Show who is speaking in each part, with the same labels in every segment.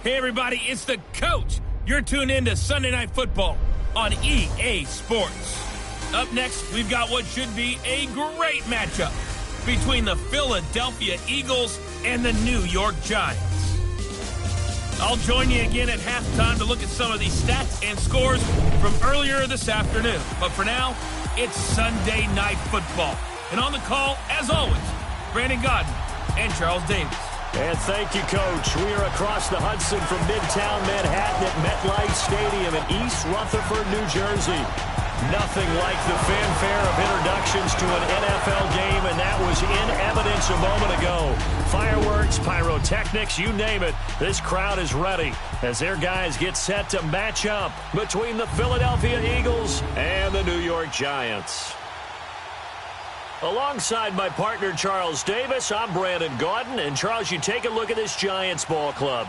Speaker 1: Hey, everybody, it's the coach. You're tuned in to Sunday Night Football on EA Sports. Up next, we've got what should be a great matchup between the Philadelphia Eagles and the New York Giants. I'll join you again at halftime to look at some of these stats and scores from earlier this afternoon. But for now, it's Sunday Night Football. And on the call, as always, Brandon Godden and Charles Davis.
Speaker 2: And thank you, Coach. We are across the Hudson from Midtown Manhattan at MetLife Stadium in East Rutherford, New Jersey. Nothing like the fanfare of introductions to an NFL game, and that was in evidence a moment ago. Fireworks, pyrotechnics, you name it. This crowd is ready as their guys get set to match up between the Philadelphia Eagles and the New York Giants. Alongside my partner, Charles Davis, I'm Brandon Gaudin. And, Charles, you take a look at this Giants ball club.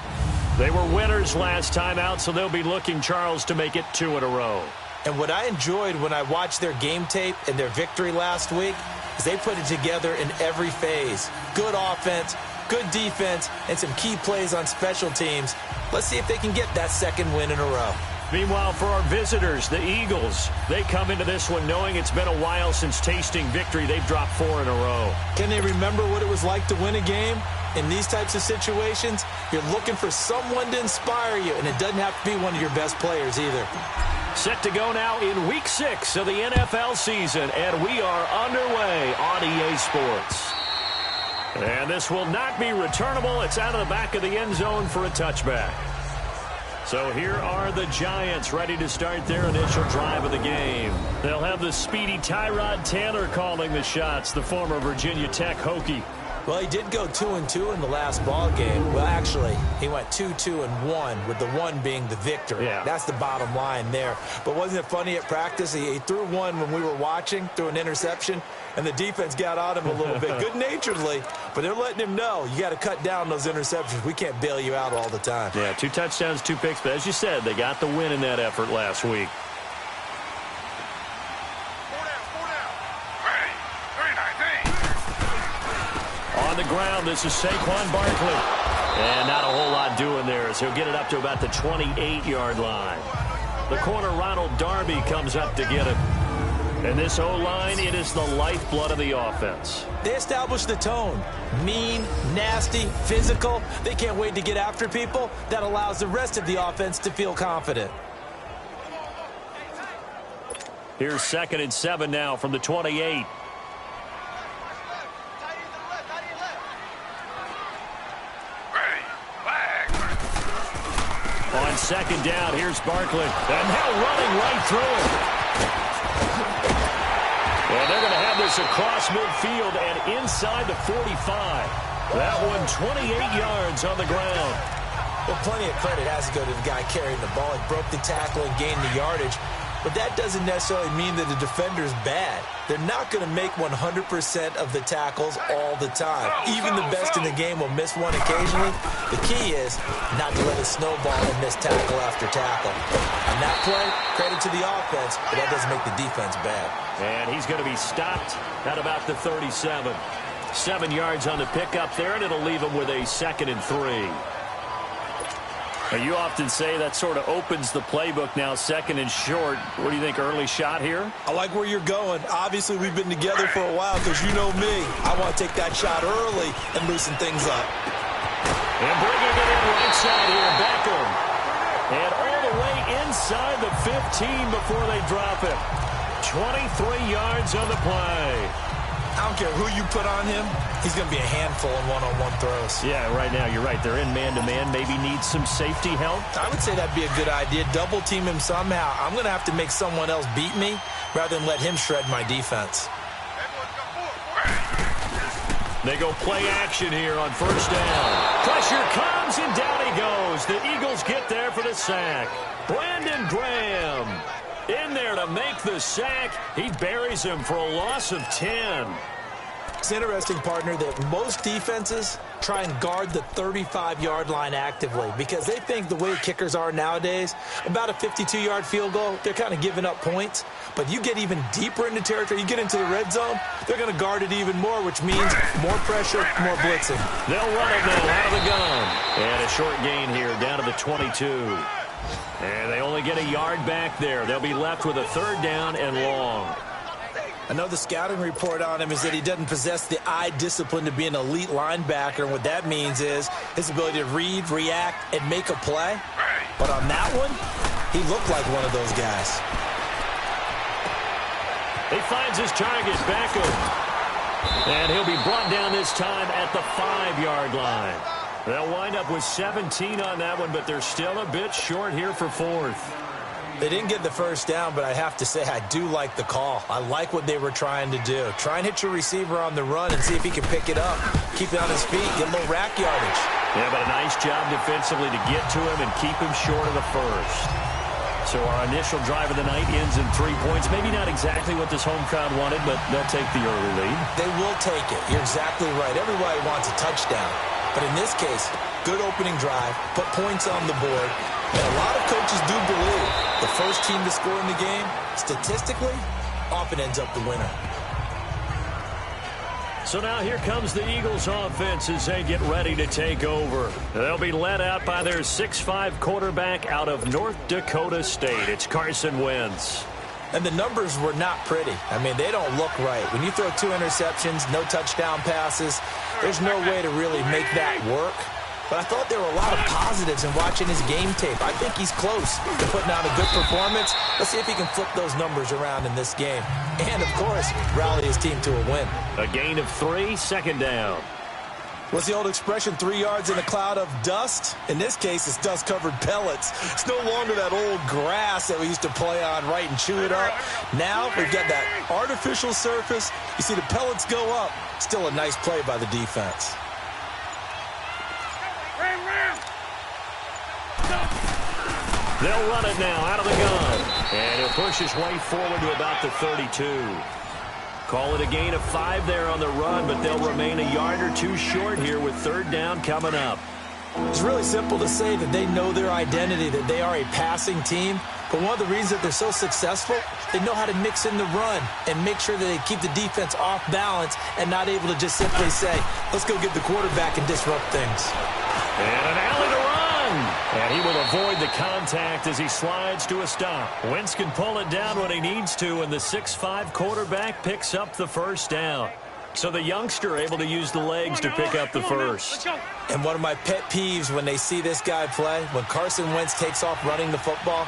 Speaker 2: They were winners last time out, so they'll be looking, Charles, to make it 2 in a row.
Speaker 3: And what I enjoyed when I watched their game tape and their victory last week is they put it together in every phase. Good offense, good defense, and some key plays on special teams. Let's see if they can get that second win in a row.
Speaker 2: Meanwhile, for our visitors, the Eagles, they come into this one knowing it's been a while since tasting victory. They've dropped 4 in a row.
Speaker 3: Can they remember what it was like to win a game? In these types of situations, you're looking for someone to inspire you, and it doesn't have to be one of your best players either.
Speaker 2: Set to go now in Week 6 of the NFL season, and we are underway on EA Sports. And this will not be returnable. It's out of the back of the end zone for a touchback. So here are the Giants ready to start their initial drive of the game. They'll have the speedy Tyrod Taylor calling the shots, the former Virginia Tech Hokie.
Speaker 3: Well, he did go 2-2 in the last ball game. Well, actually, he went 2-2-1, with the 1 being the victory.
Speaker 2: Yeah.
Speaker 3: That's the bottom line there. But wasn't it funny at practice? He threw one when we were watching, threw an interception, and the defense got on him a little bit, good-naturedly. But they're letting him know, you got to cut down those interceptions. We can't bail you out all the time.
Speaker 2: Yeah, 2 touchdowns, 2 picks. But as you said, they got the win in that effort last week. On the ground, this is Saquon Barkley. And not a whole lot doing there as he'll get it up to about the 28-yard line. The corner, Ronald Darby, comes up to get it. And this O-line, it is the lifeblood of the offense.
Speaker 3: They established the tone. Mean, nasty, physical. They can't wait to get after people. That allows the rest of the offense to feel confident.
Speaker 2: Here's 2nd and 7 now from the 28. On 2nd down, here's Barkley. And now running right through it. And they're going to have this across midfield and inside the 45. That one 28 yards on the ground.
Speaker 3: Well, plenty of credit has to go to the guy carrying the ball. He broke the tackle and gained the yardage. But that doesn't necessarily mean that the defender's bad. They're not going to make 100% of the tackles all the time. Even the best in the game will miss one occasionally. The key is not to let it snowball and miss tackle after tackle. On that play, credit to the offense, but that doesn't make the defense bad.
Speaker 2: And he's going to be stopped at about the 37. 7 yards on the pickup there, and it'll leave him with a 2nd and 3. You often say that sort of opens the playbook now, 2nd and short. What do you think, early shot here?
Speaker 3: I like where you're going. Obviously, we've been together for a while because you know me. I want to take that shot early and loosen things up.
Speaker 2: And bringing it in right side here, Beckham. And all the way inside the 15 before they drop it. 23 yards on the play.
Speaker 3: I don't care who you put on him. He's going to be a handful in one-on-one throws.
Speaker 2: Yeah, right now, you're right. They're in man-to-man. Maybe need some safety help.
Speaker 3: I would say that'd be a good idea. Double team him somehow. I'm going to have to make someone else beat me rather than let him shred my defense.
Speaker 2: They go play action here on 1st down. Pressure comes, and down he goes. The Eagles get there for the sack. Brandon Graham in there to make the sack. He buries him for a loss of 10.
Speaker 3: It's interesting, partner, that most defenses try and guard the 35-yard line actively because they think the way kickers are nowadays, about a 52-yard field goal, they're kind of giving up points. But you get even deeper into territory, you get into the red zone, they're going to guard it even more, which means more pressure, more blitzing.
Speaker 2: They'll run it now out of the gun. And a short gain here down to the 22. And they only get a yard back there. They'll be left with a third down and long.
Speaker 3: I know the scouting report on him is that he doesn't possess the eye discipline to be an elite linebacker, and what that means is his ability to read, react, and make a play. But on that one, he looked like one of those guys.
Speaker 2: He finds his target, Beckham. And he'll be brought down this time at the 5-yard line. They'll wind up with 17 on that one, but they're still a bit short here for fourth.
Speaker 3: They didn't get the first down, but I have to say I do like the call. I like what they were trying to do. Try and hit your receiver on the run and see if he can pick it up. Keep it on his feet, get a little rack yardage.
Speaker 2: Yeah, but a nice job defensively to get to him and keep him short of the first. So our initial drive of the night ends in 3 points. Maybe not exactly what this home crowd wanted, but they'll take the early lead.
Speaker 3: They will take it. You're exactly right. Everybody wants a touchdown. But in this case, good opening drive, put points on the board. And a lot of coaches do believe the first team to score in the game, statistically, often ends up the winner.
Speaker 2: So now here comes the Eagles offense as they get ready to take over. They'll be led out by their 6'5" quarterback out of North Dakota State. It's Carson Wentz.
Speaker 3: And the numbers were not pretty. I mean, they don't look right. When you throw 2 interceptions, no touchdown passes, there's no way to really make that work. But I thought there were a lot of positives in watching his game tape. I think he's close to putting out a good performance. Let's see if he can flip those numbers around in this game. And, of course, rally his team to a win.
Speaker 2: A gain of 3, second down.
Speaker 3: What's the old expression, 3 yards in a cloud of dust? In this case, it's dust-covered pellets. It's no longer that old grass that we used to play on, right, and chew it up. Now we've got that artificial surface. You see the pellets go up. Still a nice play by the defense.
Speaker 2: They'll run it now out of the gun. And he'll push his way forward to about the 32. Call it a gain of 5 there on the run, but they'll remain a yard or 2 short here with third down coming up.
Speaker 3: It's really simple to say that they know their identity, that they are a passing team. But one of the reasons that they're so successful, they know how to mix in the run and make sure that they keep the defense off balance and not able to just simply say, let's go get the quarterback and disrupt things.
Speaker 2: And an alley to run. And he will avoid the contact as he slides to a stop. Wentz can pull it down when he needs to, and the 6'5" quarterback picks up the first down. So the youngster able to use the legs to pick up the first.
Speaker 3: And one of my pet peeves when they see this guy play, when Carson Wentz takes off running the football,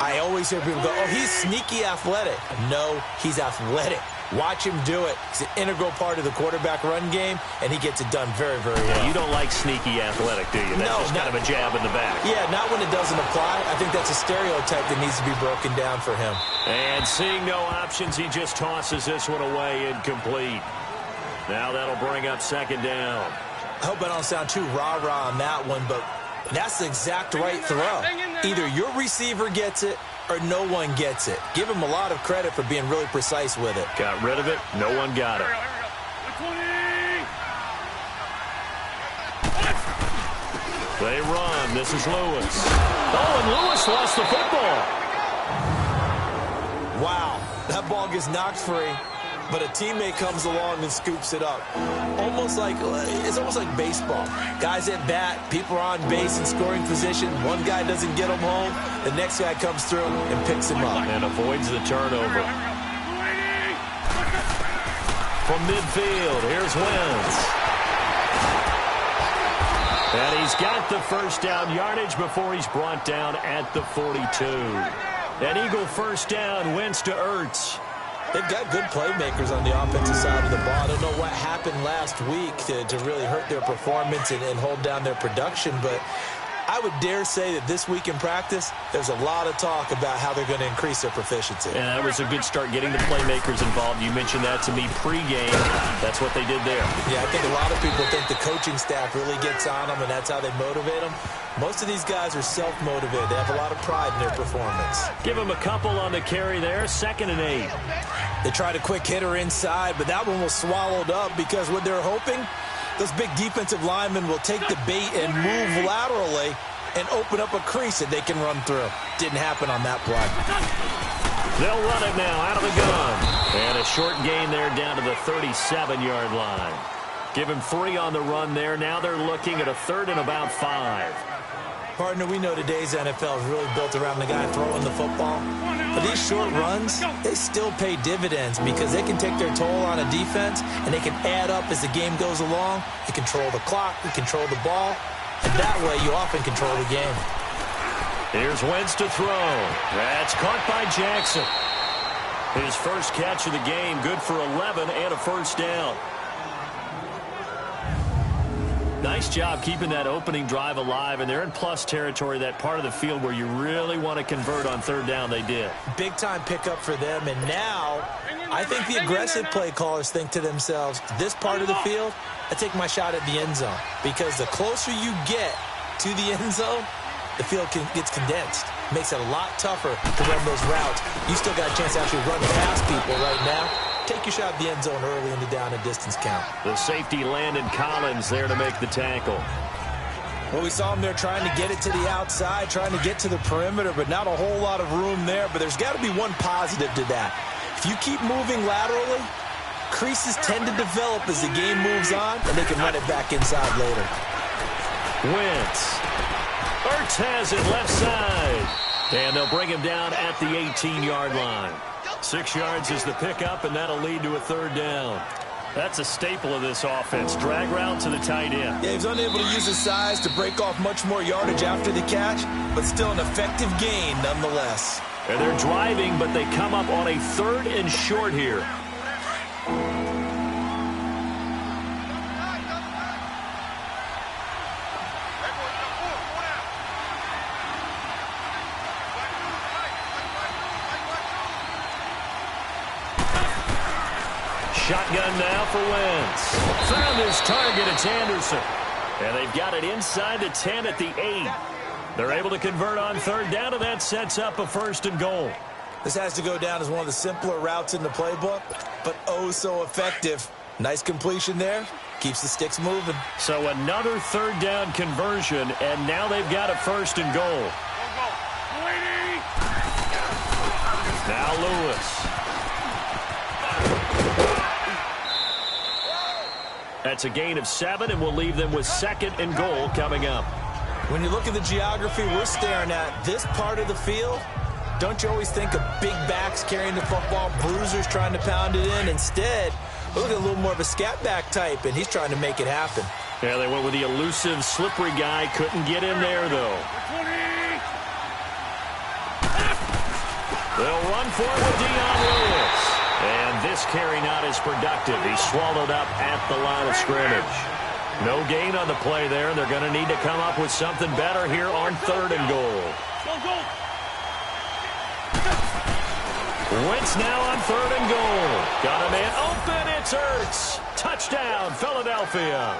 Speaker 3: I always hear people go, oh, he's sneaky athletic. No, he's athletic. Watch him do it. It's an integral part of the quarterback run game, and he gets it done very, very well.
Speaker 2: Yeah, you don't like sneaky athletic, do you? That's just kind of a jab in the back.
Speaker 3: Yeah, not when it doesn't apply. I think that's a stereotype that needs to be broken down for him.
Speaker 2: And seeing no options, he just tosses this one away incomplete. Now that'll bring up second down.
Speaker 3: I hope I don't sound too rah-rah on that one, but that's the exact right throw. Either your receiver gets it or no one gets it. Give him a lot of credit for being really precise with it.
Speaker 2: Got rid of it. No one got it. They run. This is Lewis. Oh, and Lewis lost the football.
Speaker 3: Wow. That ball gets knocked free, but a teammate comes along and scoops it up. It's almost like baseball. Guys at bat, people are on base in scoring position. One guy doesn't get him home. The next guy comes through and picks him up.
Speaker 2: And avoids the turnover. From midfield, here's Wentz. And he's got the first down yardage before he's brought down at the 42. An Eagle first down, Wentz to Ertz.
Speaker 3: They've got good playmakers on the offensive side of the ball. I don't know what happened last week to really hurt their performance and hold down their production, but I would dare say that this week in practice, there's a lot of talk about how they're going to increase their proficiency.
Speaker 2: And that was a good start getting the playmakers involved. You mentioned that to me pregame. That's what they did there.
Speaker 3: Yeah, I think a lot of people think the coaching staff really gets on them, and that's how they motivate them. Most of these guys are self-motivated. They have a lot of pride in their performance.
Speaker 2: Give them a couple on the carry there. 2nd and 8.
Speaker 3: They tried a quick hitter inside, but that one was swallowed up because what they're hoping, those big defensive linemen will take the bait and move laterally and open up a crease that they can run through. Didn't happen on that play.
Speaker 2: They'll run it now out of the gun. And a short gain there down to the 37-yard line. Give him 3 on the run there. Now they're looking at a 3rd and about 5.
Speaker 3: Partner, we know today's NFL is really built around the guy throwing the football. But these short runs, they still pay dividends because they can take their toll on a defense and they can add up as the game goes along. You control the clock, you control the ball, and that way you often control the game.
Speaker 2: Here's Wentz to throw. That's caught by Jackson. His first catch of the game, good for 11 and a first down. Nice job keeping that opening drive alive, and they're in plus territory, that part of the field where you really want to convert on 3rd down. They did. Big-time pickup for them, and now I think the aggressive play callers think to themselves, this part of the field, I take my shot at the end zone, because the closer you get to the end zone, the field gets condensed. Makes it a lot tougher to run those routes. You still got a chance to actually run past people right now. Take your shot at the end zone early in the down and distance count. The safety, Landon Collins, there to make the tackle. Well, we saw him there trying to get it to the outside, trying to get to the perimeter, but not a whole lot of room there. But there's got to be one positive to that. If you keep moving laterally, creases tend to develop as the game moves on, and they can run it back inside later. Wentz. Ertz has it left side. And they'll bring him down at the 18-yard line. 6 yards is the pickup, and that'll lead to a 3rd down. That's a staple of this offense. Drag route to the tight end. Yeah, he was unable to use his size to break off much more yardage after the catch, but still an effective gain nonetheless. And they're driving, but they come up on a 3rd and short here. Shotgun now for Wentz. Found his target. It's Anderson. And they've got it inside the 10 at the 8. They're able to convert on 3rd down, and that sets up a 1st and goal. This has to go down as one of the simpler routes in the playbook, but oh so effective. Nice completion there. Keeps the sticks moving. So another 3rd down conversion, and now they've got a 1st and goal. Now Lewis. That's a gain of 7, and we'll leave them with 2nd and goal coming up. When you look at the geography we're staring at, this part of the field, don't you always think of big backs carrying the football, bruisers trying to pound it in? Instead, look at a little more of a scat back type, and he's trying to make it happen. Yeah, they went with the elusive, slippery guy. Couldn't get in there, though. They'll run for it with Dion Lewis. And this carry not as productive. He's swallowed up at the line of scrimmage. No gain on the play there, and they're going to need to come up with something better here on 3rd and goal. Wentz now on 3rd and goal. Got a man open. It's Ertz. Touchdown, Philadelphia.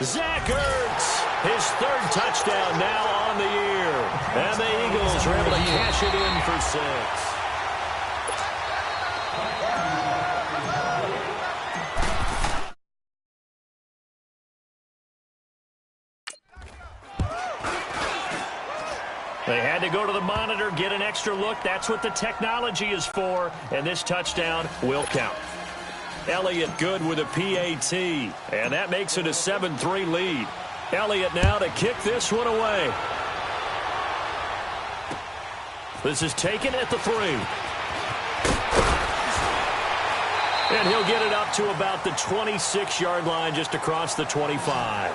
Speaker 2: Zach Ertz, his 3rd touchdown now on the year. And the Eagles are able to cash it in for 6. They had to go to the monitor, get an extra look. That's what the technology is for, and this touchdown will count. Elliott good with a PAT, and that makes it a 7-3 lead. Elliott now to kick this one away. This is taken at the 3. And he'll get it up to about the 26-yard line, just across the 25.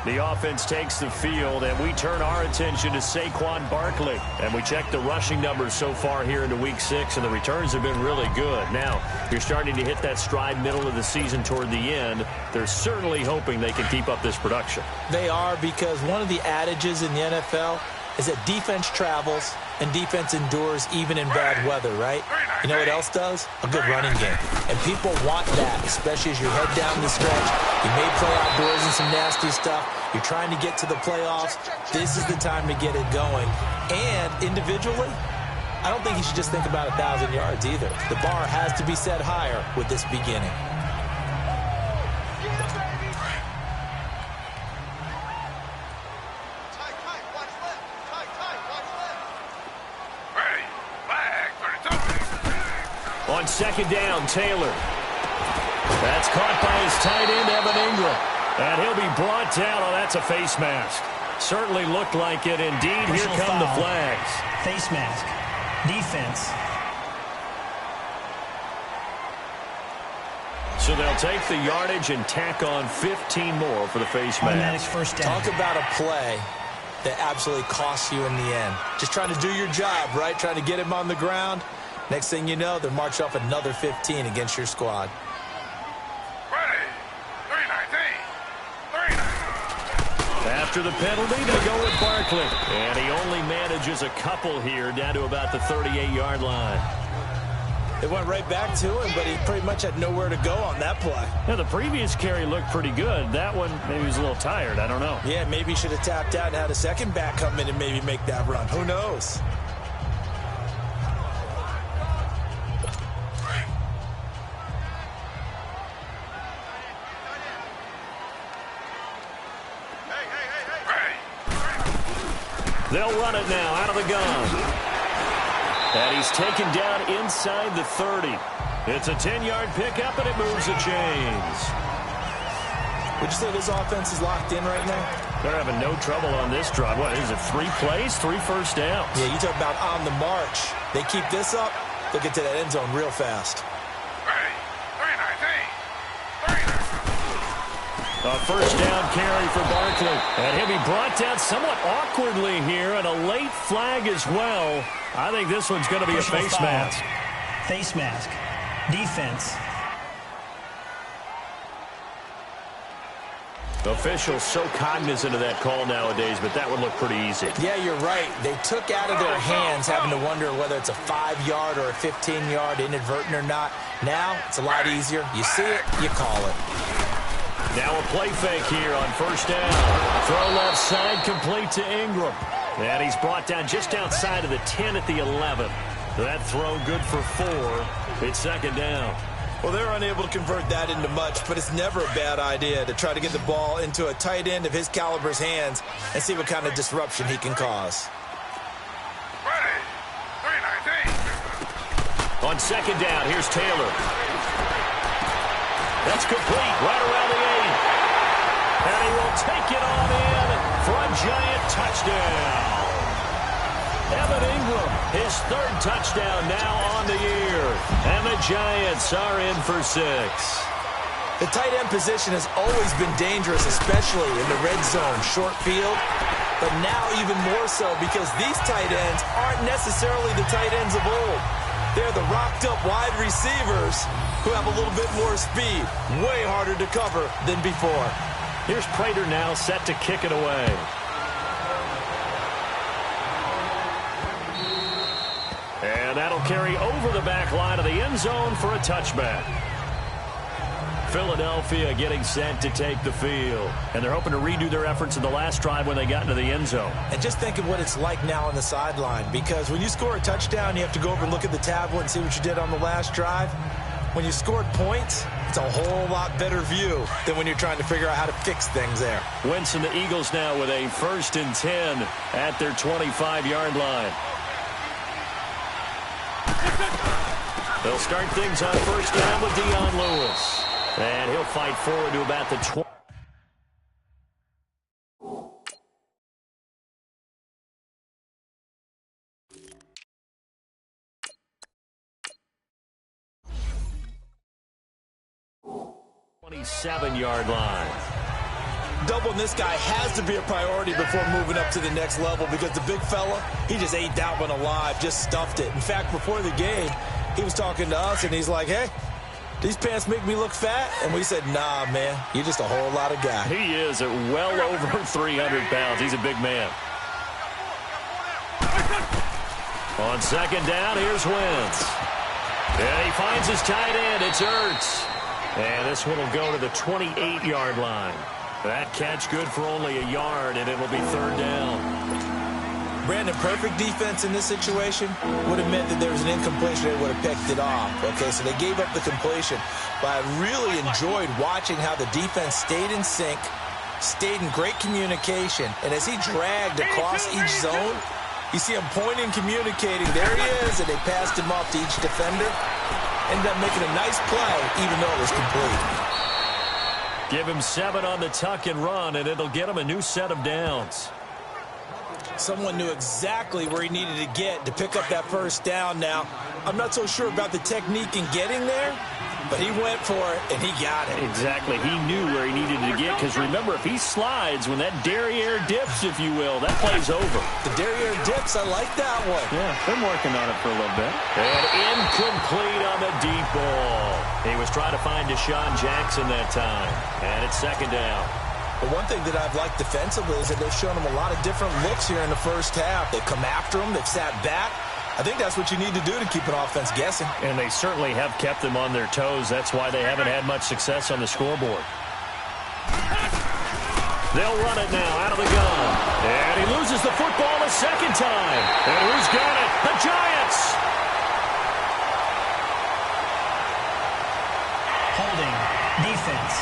Speaker 2: The offense takes the field, and we turn our attention to Saquon Barkley. And we check the rushing numbers so far here into Week 6, and the returns have been really good. Now, you're starting to hit that stride middle of the season toward the end. They're certainly hoping they can keep up this production. They are, because one of the adages in the NFL,
Speaker 3: is that defense travels and defense endures even in bad weather, right? You know what else does? A good running game. And people want that, especially as you head down the stretch. You may play outdoors in some nasty stuff. You're trying to get to the playoffs. This is the time to get it going. And individually, I don't think you should just think about 1,000 yards either. The bar has to be set higher with this beginning.
Speaker 2: On second down, Taylor. That's caught by his tight end, Evan Ingram. And he'll be brought down. Oh, that's a face mask. Certainly looked like it. Indeed, here come the flags.
Speaker 4: Face mask. Defense.
Speaker 2: So they'll take the yardage and tack on 15 more for the face mask.
Speaker 4: First down.
Speaker 3: Talk about a play that absolutely costs you in the end. Just trying to do your job, right? Trying to get him on the ground. Next thing you know, they're marching off another 15 against your squad.
Speaker 2: After the penalty, they go with Barkley. And he only manages a couple here down to about the 38-yard line.
Speaker 3: It went right back to him, but he pretty much had nowhere to go on that play.
Speaker 2: Now, the previous carry looked pretty good. That one, maybe he was a little tired. I don't know.
Speaker 3: Yeah, maybe he should have tapped out and had a second back come in and maybe make that run. Who knows?
Speaker 2: They'll run it now out of the gun. And he's taken down inside the 30. It's a 10-yard pickup, and it moves the chains.
Speaker 3: Would you say this offense is locked in right now?
Speaker 2: They're having no trouble on this drive. What is it, 3 plays, 3 first downs?
Speaker 3: Yeah, you talk about on the march. They keep this up, they'll get to that end zone real fast.
Speaker 2: A first down carry for Barkley. And he'll be brought down somewhat awkwardly here, and a late flag as well. I think this one's going to be a face mask.
Speaker 4: Face mask. Defense.
Speaker 2: Officials so cognizant of that call nowadays, but that would look pretty easy.
Speaker 3: Yeah, you're right. They took out of their hands having to wonder whether it's a 5-yard or a 15-yard inadvertent or not. Now, it's a lot easier. You see it, you call it.
Speaker 2: Now a play fake here on first down. Throw left side, complete to Ingram. And he's brought down just outside of the 10 at the 11. That throw good for 4. It's second down.
Speaker 3: Well, they're unable to convert that into much, but it's never a bad idea to try to get the ball into a tight end of his caliber's hands and see what kind of disruption he can cause.
Speaker 2: On second down, here's Taylor. That's complete right around the 8. And he will take it on in for a giant touchdown. Evan Ingram, his 3rd touchdown now on the year. And the Giants are in for 6.
Speaker 3: The tight end position has always been dangerous, especially in the red zone, short field. But now even more so because these tight ends aren't necessarily the tight ends of old. They're the rocked-up wide receivers who have a little bit more speed. Way harder to cover than before.
Speaker 2: Here's Prater now set to kick it away. And that'll carry over the back line of the end zone for a touchback. Philadelphia getting set to take the field. And they're hoping to redo their efforts in the last drive when they got into the end zone.
Speaker 3: And just think of what it's like now on the sideline. Because when you score a touchdown, you have to go over and look at the tablet and see what you did on the last drive. When you scored points, it's a whole lot better view than when you're trying to figure out how to fix things there.
Speaker 2: Wentz and the Eagles now with a 1st and 10 at their 25-yard line. They'll start things on first down with Dion Lewis. And he'll fight forward to about the 20. Yard line.
Speaker 3: Doubling this guy has to be a priority before moving up to the next level because the big fella, he just ate that one alive, just stuffed it. In fact, before the game, he was talking to us, and he's like, hey, these pants make me look fat? And we said, nah, man, you're just a whole lot of guy.
Speaker 2: He is at well over 300 pounds. He's a big man. On second down, here's Wentz. And he finds his tight end. It's Ertz. And this one will go to the 28-yard line. That catch good for only a yard, and it'll be third down.
Speaker 3: Brandon, perfect defense in this situation would have meant that there was an incompletion. They would have picked it off. Okay, so they gave up the completion. But I really enjoyed watching how the defense stayed in sync, stayed in great communication. And as he dragged across each zone, you see him pointing, communicating. There he is, and they passed him off to each defender. Ended up making a nice play, even though it was complete.
Speaker 2: Give him 7 on the tuck and run, and it'll get him a new set of downs.
Speaker 3: Someone knew exactly where he needed to get to pick up that first down now. I'm not so sure about the technique in getting there, but he went for it, and he got it.
Speaker 2: Exactly. He knew where he needed to get, because remember, if he slides, when that derriere dips, if you will, that play's over.
Speaker 3: The derriere dips, I like that one.
Speaker 5: Yeah, been working on it for a little bit.
Speaker 2: And incomplete on the deep ball. He was trying to find Deshaun Jackson that time, and it's second down.
Speaker 3: The one thing that I've liked defensively is that they've shown him a lot of different looks here in the first half. They've come after him. They've sat back. I think that's what you need to do to keep an offense guessing.
Speaker 2: And they certainly have kept them on their toes. That's why they haven't had much success on the scoreboard. They'll run it now out of the gun. And he loses the football a second time. And who's got it? The Giants!
Speaker 4: Holding. Defense.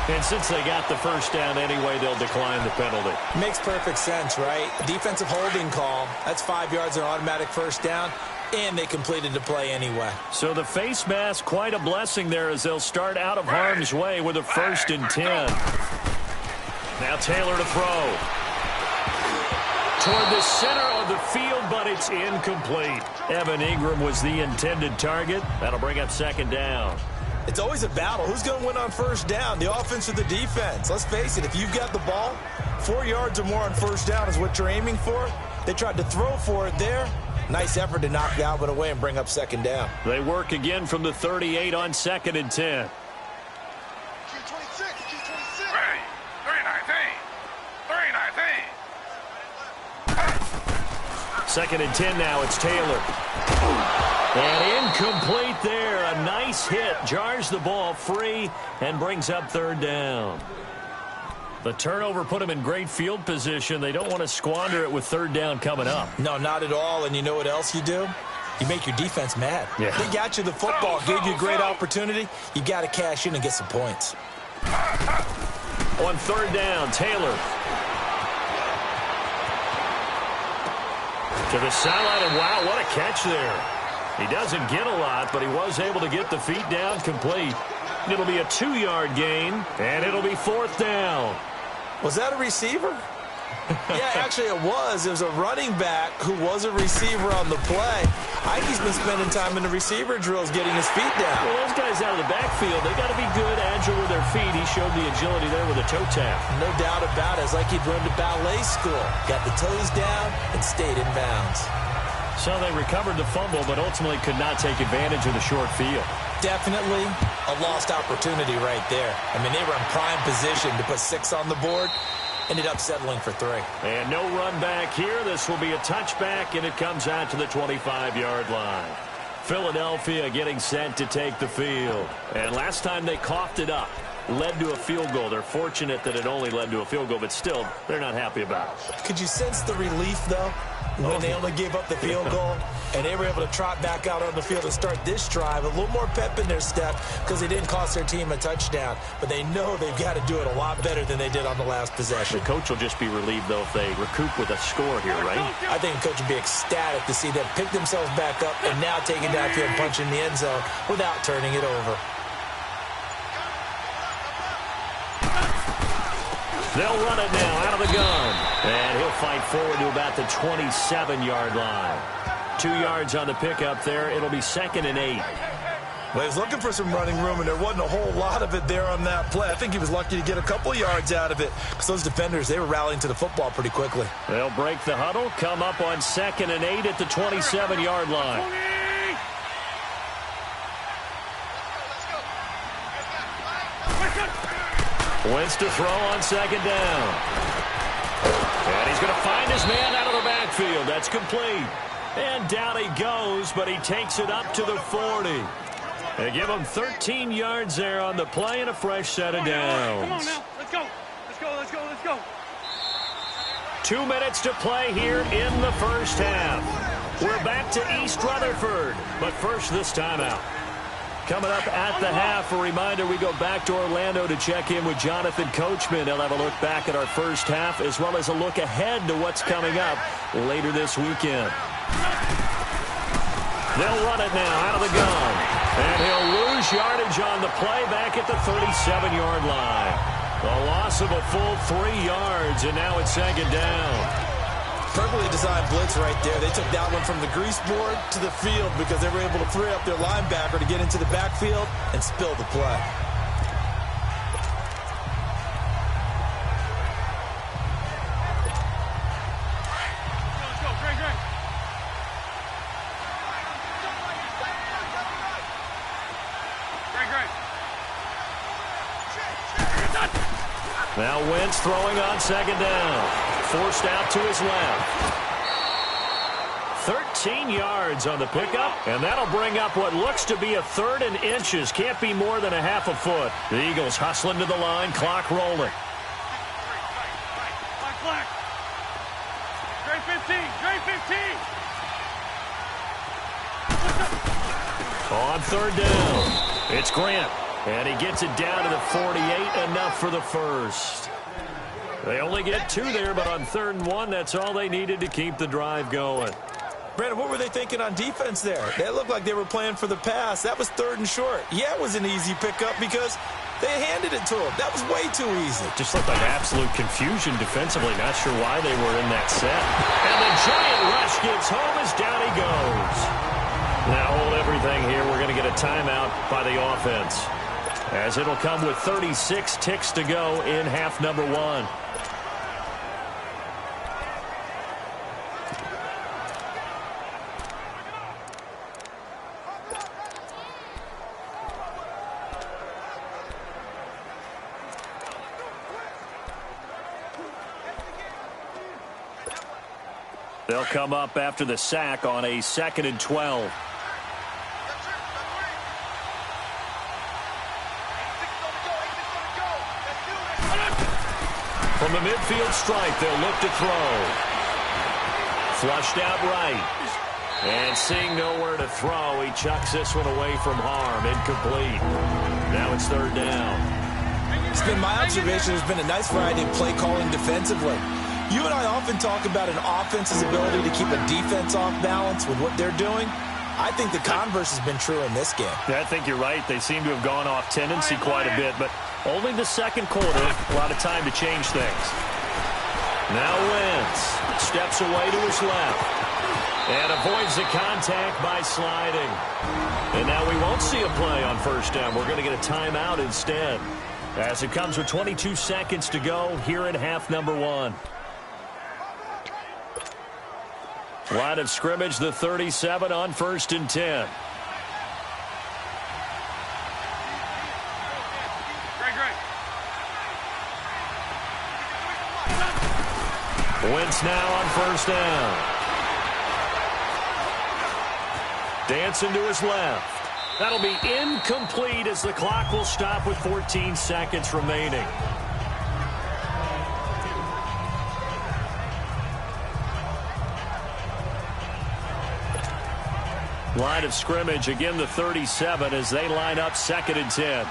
Speaker 2: And since they got the first down anyway, they'll decline the penalty.
Speaker 3: Makes perfect sense, right? Defensive holding call. That's 5 yards, an automatic first down, and they completed the play anyway.
Speaker 2: So the face mask, quite a blessing there as they'll start out of harm's way with a 1st and 10. Now Taylor to throw. Toward the center of the field, but it's incomplete. Evan Ingram was the intended target. That'll bring up second down.
Speaker 3: It's always a battle. Who's going to win on first down, the offense or the defense? Let's face it, if you've got the ball, 4 yards or more on first down is what you're aiming for. They tried to throw for it there. Nice effort to knock the outlet away and bring up second down.
Speaker 2: They work again from the 38 on 2nd and 10. Second and 10 now, it's Taylor. And incomplete there. A nice hit. Jars the ball free and brings up third down. The turnover put them in great field position. They don't want to squander it with third down coming up.
Speaker 3: No, not at all. And you know what else you do? You make your defense mad.
Speaker 2: Yeah.
Speaker 3: They got you the football, gave you a great opportunity. You got to cash in and get some points.
Speaker 2: On third down, Taylor. To the sideline, and wow, what a catch there. He doesn't get a lot, but he was able to get the feet down complete. It'll be a 2-yard gain, and it'll be 4th down.
Speaker 3: Was that a receiver? Yeah, actually it was. It was a running back who was a receiver on the play. Ikey's been spending time in the receiver drills getting his feet down.
Speaker 2: Well, those guys out of the backfield, they got to be good, agile with their feet. He showed the agility there with a toe tap.
Speaker 3: No doubt about it. It's like he'd run to ballet school. Got the toes down and stayed in bounds.
Speaker 2: So they recovered the fumble, but ultimately could not take advantage of the short field.
Speaker 3: Definitely a lost opportunity right there. I mean, they were in prime position to put 6 on the board. Ended up settling for 3.
Speaker 2: And no run back here. This will be a touchback, and it comes out to the 25-yard line. Philadelphia getting set to take the field. And last time they coughed it up, led to a field goal. They're fortunate that it only led to a field goal, but still, they're not happy about it.
Speaker 3: Could you sense the relief, though, when they only gave up the field goal? And they were able to trot back out on the field and start this drive. A little more pep in their step because they didn't cost their team a touchdown. But they know they've got to do it a lot better than they did on the last possession.
Speaker 2: The coach will just be relieved, though, if they recoup with a score here, right?
Speaker 3: I think the coach would be ecstatic to see them pick themselves back up and now take it downfield and punch in the end zone without turning it over.
Speaker 2: They'll run it now out of the gun. And he'll fight forward to about the 27-yard line. 2 yards on the pickup there. It'll be 2nd and 8.
Speaker 3: Well, he was looking for some running room, and there wasn't a whole lot of it there on that play. I think he was lucky to get a couple yards out of it because those defenders, they were rallying to the football pretty quickly.
Speaker 2: They'll break the huddle, come up on 2nd and 8 at the 27-yard line. Wentz to throw on 2nd down. And he's going to find his man out of the backfield. That's complete. And down he goes, but he takes it up to the 40. They give him 13 yards there on the play and a fresh set of downs.
Speaker 6: Come on now. Let's go. Let's go. Let's go. Let's go.
Speaker 2: 2 minutes to play here in the first half. We're back to East Rutherford, but first this timeout. Coming up at the half, a reminder, we go back to Orlando to check in with Jonathan Coachman. He'll have a look back at our first half as well as a look ahead to what's coming up later this weekend. They'll run it now out of the gun. And he'll lose yardage on the play back at the 37-yard line. A loss of a full 3 yards, and now it's second down.
Speaker 3: Perfectly designed blitz right there. They took that one from the grease board to the field because they were able to free up their linebacker to get into the backfield and spill the play.
Speaker 6: Let's go. Great, great.
Speaker 2: Now Wentz throwing on second down. Forced out to his left. 13 yards on the pickup, and that'll bring up what looks to be a 3rd and inches. Can't be more than a half a foot. The Eagles hustling to the line, clock rolling.
Speaker 6: Black. Great 15. Great 15.
Speaker 2: On third down, it's Grant. And he gets it down to the 48, enough for the first. They only get 2 there, but on 3rd and 1, that's all they needed to keep the drive going.
Speaker 3: Brandon, what were they thinking on defense there? They looked like they were playing for the pass. That was 3rd and short. Yeah, it was an easy pickup because they handed it to him. That was way too easy.
Speaker 2: Just looked like absolute confusion defensively. Not sure why they were in that set. And the giant rush gets home as down he goes. Now hold everything here. We're going to get a timeout by the offense, as it'll come with 36 ticks to go in half number 1. They'll come up after the sack on a 2nd and 12. From the midfield stripe, they'll look to throw. Flushed out right. And seeing nowhere to throw, he chucks this one away from harm. Incomplete. Now it's 3rd down.
Speaker 3: It's been my observation there's been a nice variety of play calling defensively. You and I often talk about an offense's ability to keep a defense off balance with what they're doing. I think the converse has been true in this game.
Speaker 2: Yeah, I think you're right. They seem to have gone off tendency quite a bit, but only the second quarter, a lot of time to change things. Now Wentz steps away to his left and avoids the contact by sliding. And now we won't see a play on first down. We're going to get a timeout instead, as it comes with 22 seconds to go here in half number 1. Line of scrimmage, the 37 on 1st and 10. Wentz now on first down. Dancing to his left. That'll be incomplete as the clock will stop with 14 seconds remaining. Line of scrimmage, again the 37 as they line up 2nd and 10.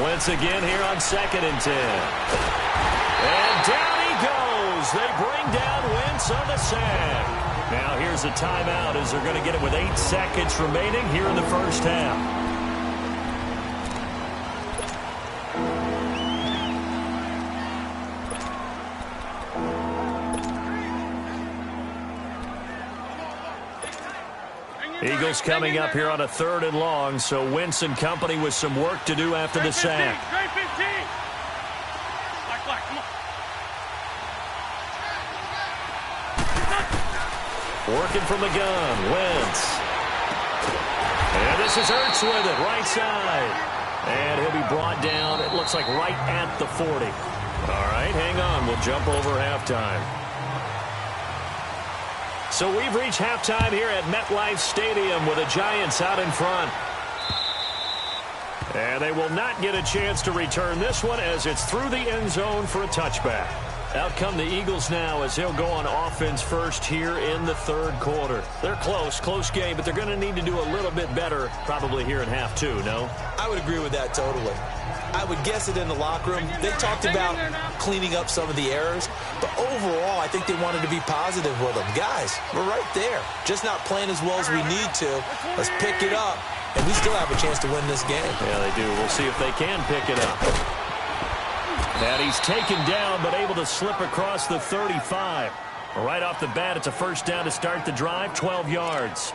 Speaker 2: Wentz again here on 2nd and 10. And down he goes. They bring down Wentz on the sack. Now here's a timeout as they're going to get it with 8 seconds remaining here in the first half. Eagles coming up here on a 3rd and long, so Wentz and company with some work to do after the sack.
Speaker 6: Great 15. Black, come
Speaker 2: Working from the gun, Wentz. And this is Ertz with it, right side. And he'll be brought down, it looks like right at the 40. All right, hang on. We'll jump over halftime. So we've reached halftime here at MetLife Stadium with the Giants out in front. And they will not get a chance to return this one as it's through the end zone for a touchback. Out come the Eagles now as they'll go on offense first here in the third quarter. They're close game, but they're going to need to do a little bit better probably here in half two, no?
Speaker 3: I would agree with that totally. I would guess it in the locker room. They talked about cleaning up some of the errors, but overall I think they wanted to be positive with them. Guys, we're right there. Just not playing as well as we need to. Let's pick it up, and we still have a chance to win this game.
Speaker 2: Yeah, they do. We'll see if they can pick it up. And he's taken down, but able to slip across the 35. Right off the bat, it's a first down to start the drive, 12 yards.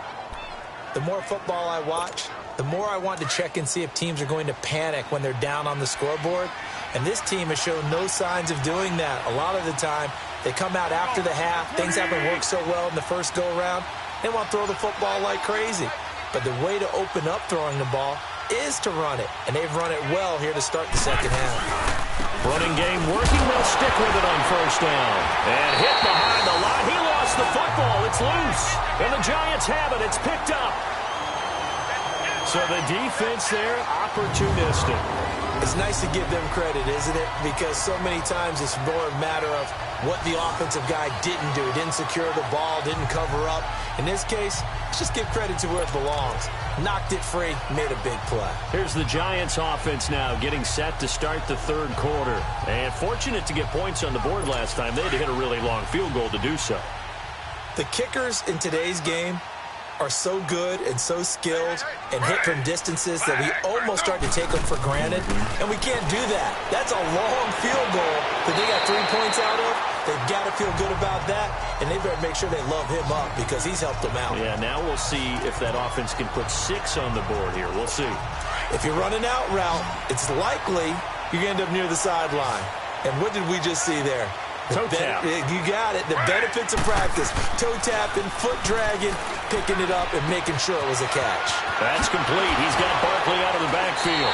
Speaker 3: The more football I watch, the more I want to check and see if teams are going to panic when they're down on the scoreboard. And this team has shown no signs of doing that. A lot of the time, they come out after the half. Things haven't worked so well in the first go-around. They want to throw the football like crazy. But the way to open up throwing the ball is to run it. And they've run it well here to start the second half.
Speaker 2: Running game working. They'll stick with it on first down. And hit behind the line. He lost the football. It's loose. And the Giants have it. It's picked up. So the defense there, opportunistic.
Speaker 3: It's nice to give them credit, isn't it? Because so many times it's more a matter of what the offensive guy didn't do. He didn't secure the ball, didn't cover up. In this case, let's just give credit to where it belongs. Knocked it free, made a big play.
Speaker 2: Here's the Giants offense now getting set to start the third quarter. And fortunate to get points on the board last time. They had to hit a really long field goal to do so.
Speaker 3: The kickers in today's game are so good and so skilled and hit from distances that we almost start to take them for granted, and we can't do that. That's a long field goal that they got 3 points out of. They've got to feel good about that, and they better make sure they love him up because he's helped them out.
Speaker 2: Yeah, now we'll see if that offense can put 6 on the board here. We'll see.
Speaker 3: If you're running out route, it's likely you're going to end up near the sideline. And what did we just see there?
Speaker 2: Toe tap.
Speaker 3: You got it. The benefits of practice. Toe tapping, foot dragging, picking it up, and making sure it was a catch.
Speaker 2: That's complete. He's got Barkley out of the backfield.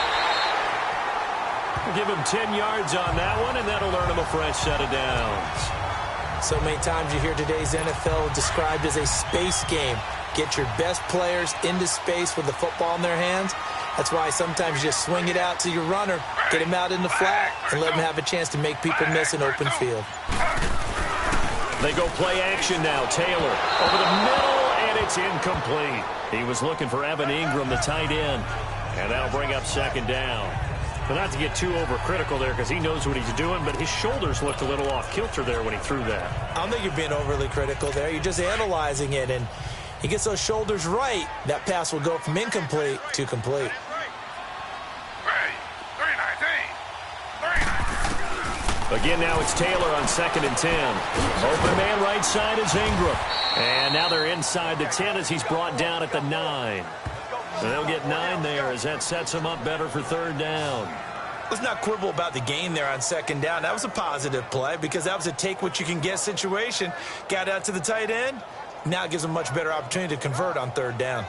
Speaker 2: We'll give him 10 yards on that one, and that'll earn him a fresh set of downs.
Speaker 3: So many times you hear today's NFL described as a space game. Get your best players into space with the football in their hands. That's why sometimes you just swing it out to your runner, get him out in the flat, and let him have a chance to make people miss an open field.
Speaker 2: They go play action now. Taylor over the middle, and it's incomplete. He was looking for Evan Ingram, the tight end, and that'll bring up second down. But not to get too overcritical there because he knows what he's doing, but his shoulders looked a little off kilter there when he threw that.
Speaker 3: I don't think you're being overly critical there. You're just analyzing it, and he gets those shoulders right. That pass will go from incomplete to complete.
Speaker 2: Again, now it's Taylor on 2nd and 10. Open man right side is Ingram. And now they're inside the 10 as he's brought down at the 9. So they'll get 9 there as that sets them up better for third down.
Speaker 3: Let's not quibble about the gain there on second down. That was a positive play because that was a take-what-you-can-get situation. Got out to the tight end. Now it gives them a much better opportunity to convert on third down.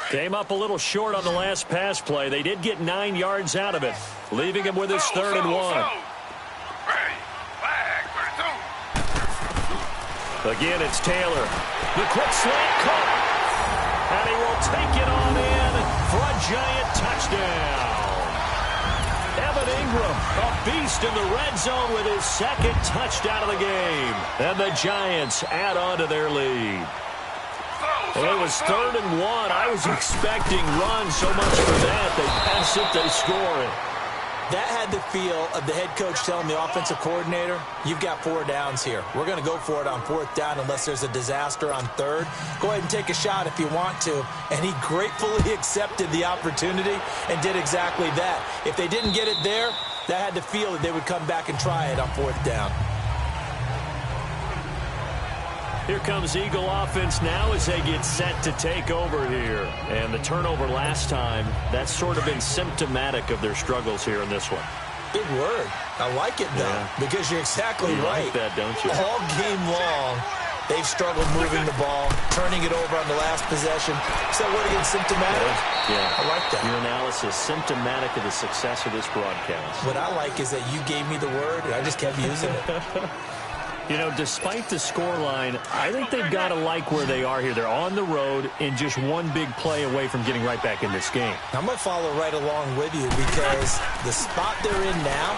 Speaker 2: Came up a little short on the last pass play. They did get 9 yards out of it, leaving him with his 3rd and 1. Again, it's Taylor. The quick slant caught. And he will take it on in for a Giant touchdown. Evan Ingram, a beast in the red zone with his 2nd touchdown of the game. And the Giants add on to their lead. Well, it was 3rd and 1. I was expecting runs so much for that. They pass it, they score it.
Speaker 3: That had the feel of the head coach telling the offensive coordinator, you've got 4 downs here. We're going to go for it on 4th down unless there's a disaster on 3rd. Go ahead and take a shot if you want to. And he gratefully accepted the opportunity and did exactly that. If they didn't get it there, that had the feel that they would come back and try it on 4th down.
Speaker 2: Here comes Eagle offense now as they get set to take over here. And the turnover last time, that's sort of been symptomatic of their struggles here in this one.
Speaker 3: Big word. I like it, though, because you're exactly right.
Speaker 2: You like that, don't you?
Speaker 3: All game long, they've struggled moving the ball, turning it over on the last possession. Is that word again, symptomatic?
Speaker 2: Yeah.
Speaker 3: I like that.
Speaker 2: Your analysis, symptomatic of the success of this broadcast.
Speaker 3: What I like is that you gave me the word, and I just kept using it.
Speaker 2: You know, despite the scoreline, I think they've got to like where they are here. They're on the road and just one big play away from getting right back in this game.
Speaker 3: I'm going to follow right along with you because the spot they're in now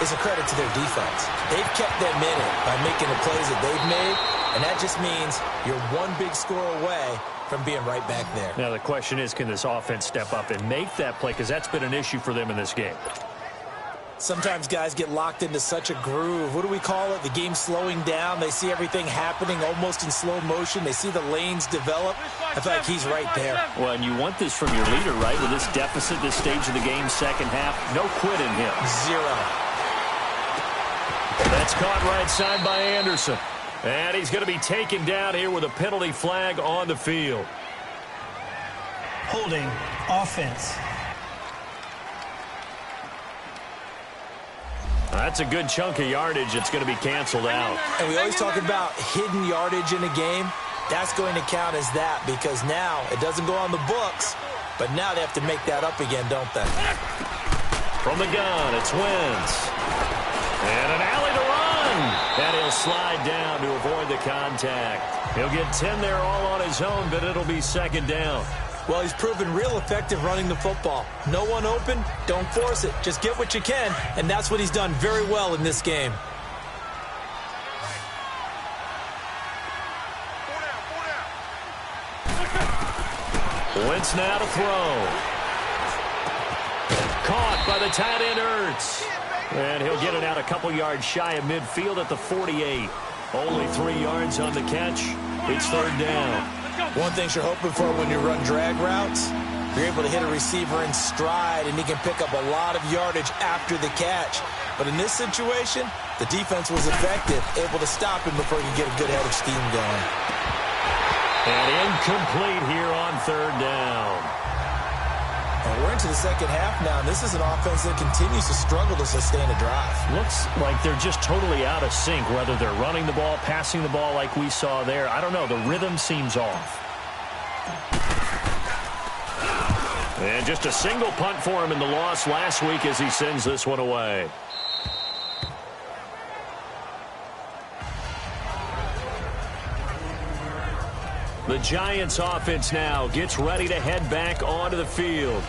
Speaker 3: is a credit to their defense. They've kept them in it by making the plays that they've made, and that just means you're one big score away from being right back there.
Speaker 2: Now, the question is, can this offense step up and make that play? Because that's been an issue for them in this game.
Speaker 3: Sometimes guys get locked into such a groove. What do we call it? The game slowing down. They see everything happening almost in slow motion. They see the lanes develop. I feel like he's right there.
Speaker 2: Well, and you want this from your leader, right? With this deficit, this stage of the game, second half, no quit in him.
Speaker 3: Zero.
Speaker 2: That's caught right side by Anderson. And he's going to be taken down here with a penalty flag on the field.
Speaker 4: Holding offense.
Speaker 2: That's a good chunk of yardage. It's going to be canceled out.
Speaker 3: And we always talk about hidden yardage in a game. That's going to count as that because now it doesn't go on the books, but now they have to make that up again, don't they?
Speaker 2: From the gun, it's Wentz. And an alley to run. And he'll slide down to avoid the contact. He'll get 10 there all on his own, but it'll be second down.
Speaker 3: Well, he's proven real effective running the football. No one open, don't force it. Just get what you can, and that's what he's done very well in this game.
Speaker 2: Wentz now to throw. Caught by the tight end Ertz. And he'll get it out a couple yards shy of midfield at the 48. Only 3 yards on the catch. It's third down.
Speaker 3: One thing you're hoping for when you run drag routes, you're able to hit a receiver in stride, and he can pick up a lot of yardage after the catch. But in this situation, the defense was effective, able to stop him before he could get a good head of steam going.
Speaker 2: And incomplete here on third down.
Speaker 3: And we're into the second half now, and this is an offense that continues to struggle to sustain a drive.
Speaker 2: Looks like they're just totally out of sync, whether they're running the ball, passing the ball like we saw there. I don't know. The rhythm seems off. And just a single punt for him in the loss last week as he sends this one away. The Giants offense now gets ready to head back onto the field.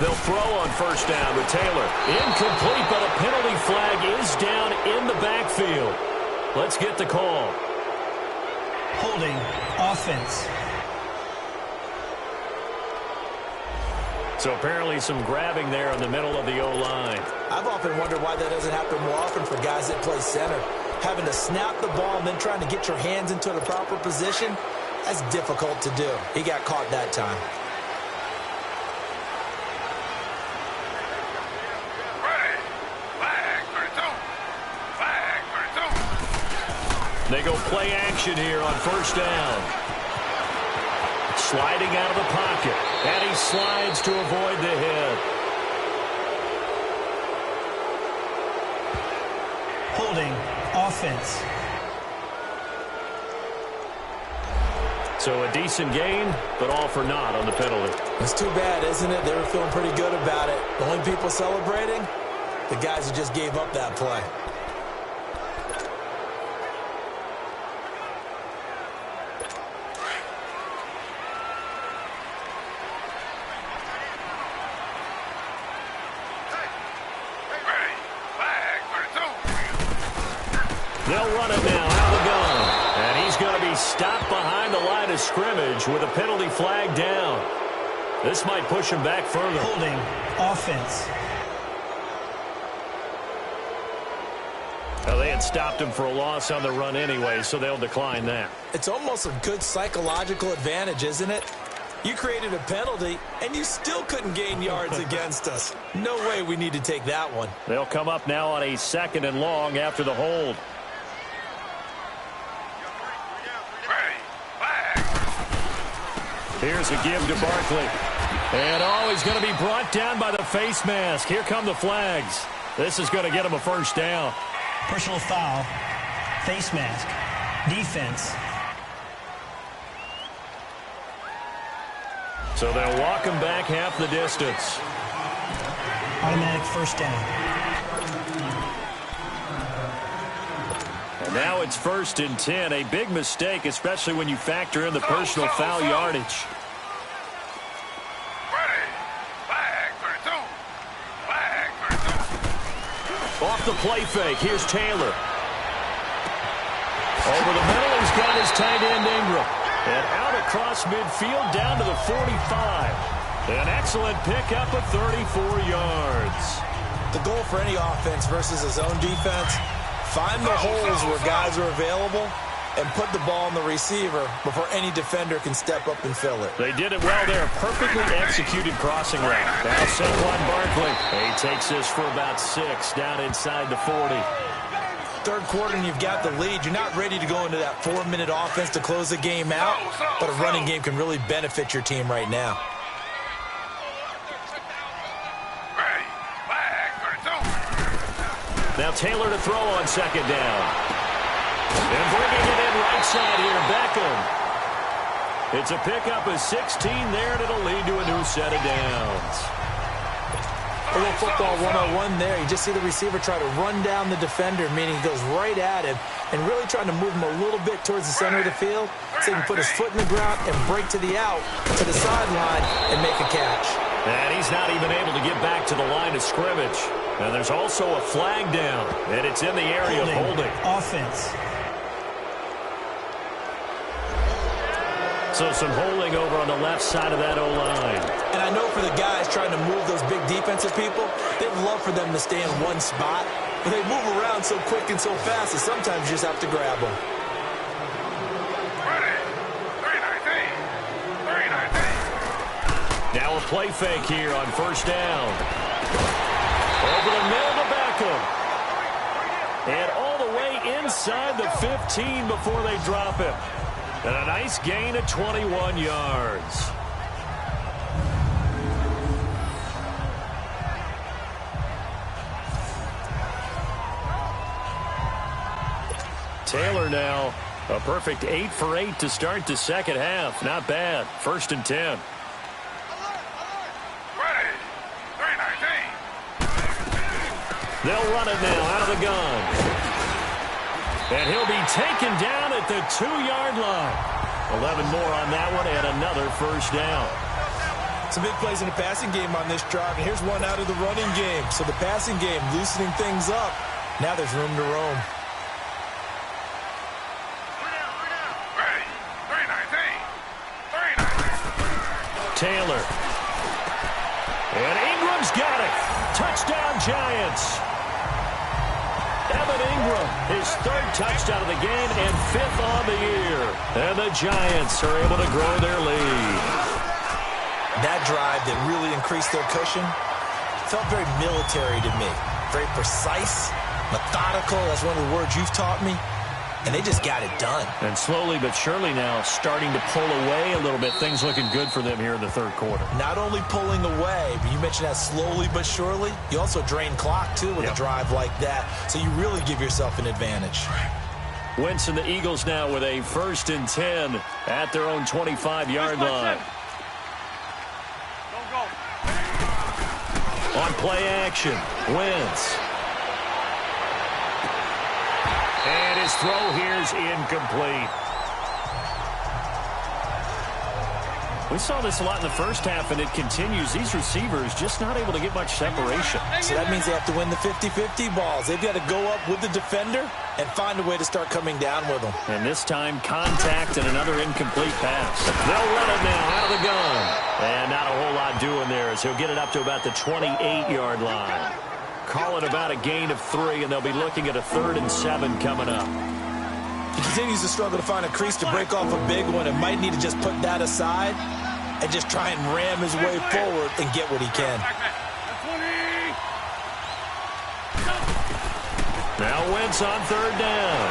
Speaker 2: They'll throw on first down with Taylor. Incomplete, but a penalty flag is down in the backfield. Let's get the call.
Speaker 4: Holding offense.
Speaker 2: So apparently some grabbing there in the middle of the O-line.
Speaker 3: I've often wondered why that doesn't happen more often for guys that play center. Having to snap the ball and then trying to get your hands into the proper position, that's difficult to do. He got caught that time.
Speaker 2: They go play action here on first down. Sliding out of the pocket. And he slides to avoid the hit.
Speaker 4: Holding offense.
Speaker 2: So a decent gain, but all for naught on the penalty.
Speaker 3: It's too bad, isn't it? They were feeling pretty good about it. The only people celebrating, the guys who just gave up that play.
Speaker 2: They'll run it now out of the gun. And he's going to be stopped behind the line of scrimmage with a penalty flag down. This might push him back further.
Speaker 4: Holding offense.
Speaker 2: Well, they had stopped him for a loss on the run anyway, so they'll decline that.
Speaker 3: It's almost a good psychological advantage, isn't it? You created a penalty, and you still couldn't gain yards against us. No way we need to take that one.
Speaker 2: They'll come up now on a 2nd and long after the hold. Here's a give to Barkley. And, he's going to be brought down by the face mask. Here come the flags. This is going to get him a first down.
Speaker 4: Personal foul. Face mask. Defense.
Speaker 2: So they'll walk him back half the distance.
Speaker 4: Automatic first down.
Speaker 2: And now it's 1st and 10. A big mistake, especially when you factor in the personal foul yardage. Off the play fake. Here's Taylor. Over the middle, he's got his tight end Ingram. And out across midfield down to the 45. An excellent pickup of 34 yards.
Speaker 3: The goal for any offense versus his own defense, find the holes where guys are available and put the ball on the receiver before any defender can step up and fill it.
Speaker 2: They did it well there. Perfectly executed crossing route. Now Saquon Barkley. He takes this for about 6 down inside the 40.
Speaker 3: Third quarter and you've got the lead. You're not ready to go into that 4-minute offense to close the game out, but a running game can really benefit your team right now.
Speaker 2: Now Taylor to throw on 2nd down. And bringing it in right side here, Beckham. It's a pickup of 16 there, and it'll lead to a new set of downs.
Speaker 3: A little football 101 there. You just see the receiver try to run down the defender, meaning he goes right at him, and really trying to move him a little bit towards the center of the field so he can put his foot in the ground and break to the out, to the sideline, and make a catch.
Speaker 2: And he's not even able to get back to the line of scrimmage. And there's also a flag down, and it's in the area of holding.
Speaker 4: Offense.
Speaker 2: So some holding over on the left side of that O-line.
Speaker 3: And I know for the guys trying to move those big defensive people, they'd love for them to stay in one spot. But they move around so quick and so fast that sometimes you just have to grab them.
Speaker 2: Now a play fake here on 1st down. Over the middle to Beckham. And all the way inside the 15 before they drop him. And a nice gain of 21 yards. Taylor now, a perfect 8 for 8 to start the second half. Not bad. 1st and 10. They'll run it now out of the gun. And he'll be taken down at the 2-yard line. 11 more on that one and another first down.
Speaker 3: Some big plays in the passing game on this drive, and here's one out of the running game. So the passing game loosening things up. Now there's room to roam.
Speaker 2: Taylor. And Ingram's got it. Touchdown, Giants. Evan Ingram, his 3rd touchdown of the game and 5th on the year. And the Giants are able to grow their lead.
Speaker 3: That drive that really increased their cushion felt very military to me. Very precise, methodical. That's one of the words you've taught me. And they just got it done.
Speaker 2: And slowly but surely now starting to pull away a little bit. Things looking good for them here in the 3rd quarter.
Speaker 3: Not only pulling away, but you mentioned that slowly but surely. You also drain clock, too, with a drive like that. So you really give yourself an advantage.
Speaker 2: Wentz and the Eagles now with a 1st and 10 at their own 25-yard line. On play action, Wentz. And his throw here is incomplete. We saw this a lot in the first half, and it continues. These receivers just not able to get much separation.
Speaker 3: So that means they have to win the 50-50 balls. They've got to go up with the defender and find a way to start coming down with them.
Speaker 2: And this time, contact and another incomplete pass. They'll run it now out of the gun. And not a whole lot doing there as he'll get it up to about the 28-yard line. Call it about a gain of 3, and they'll be looking at a 3rd and 7 coming up.
Speaker 3: He continues to struggle to find a crease to break off a big one and might need to just put that aside and just try and ram his way forward and get what he can.
Speaker 2: Now Wentz on third down.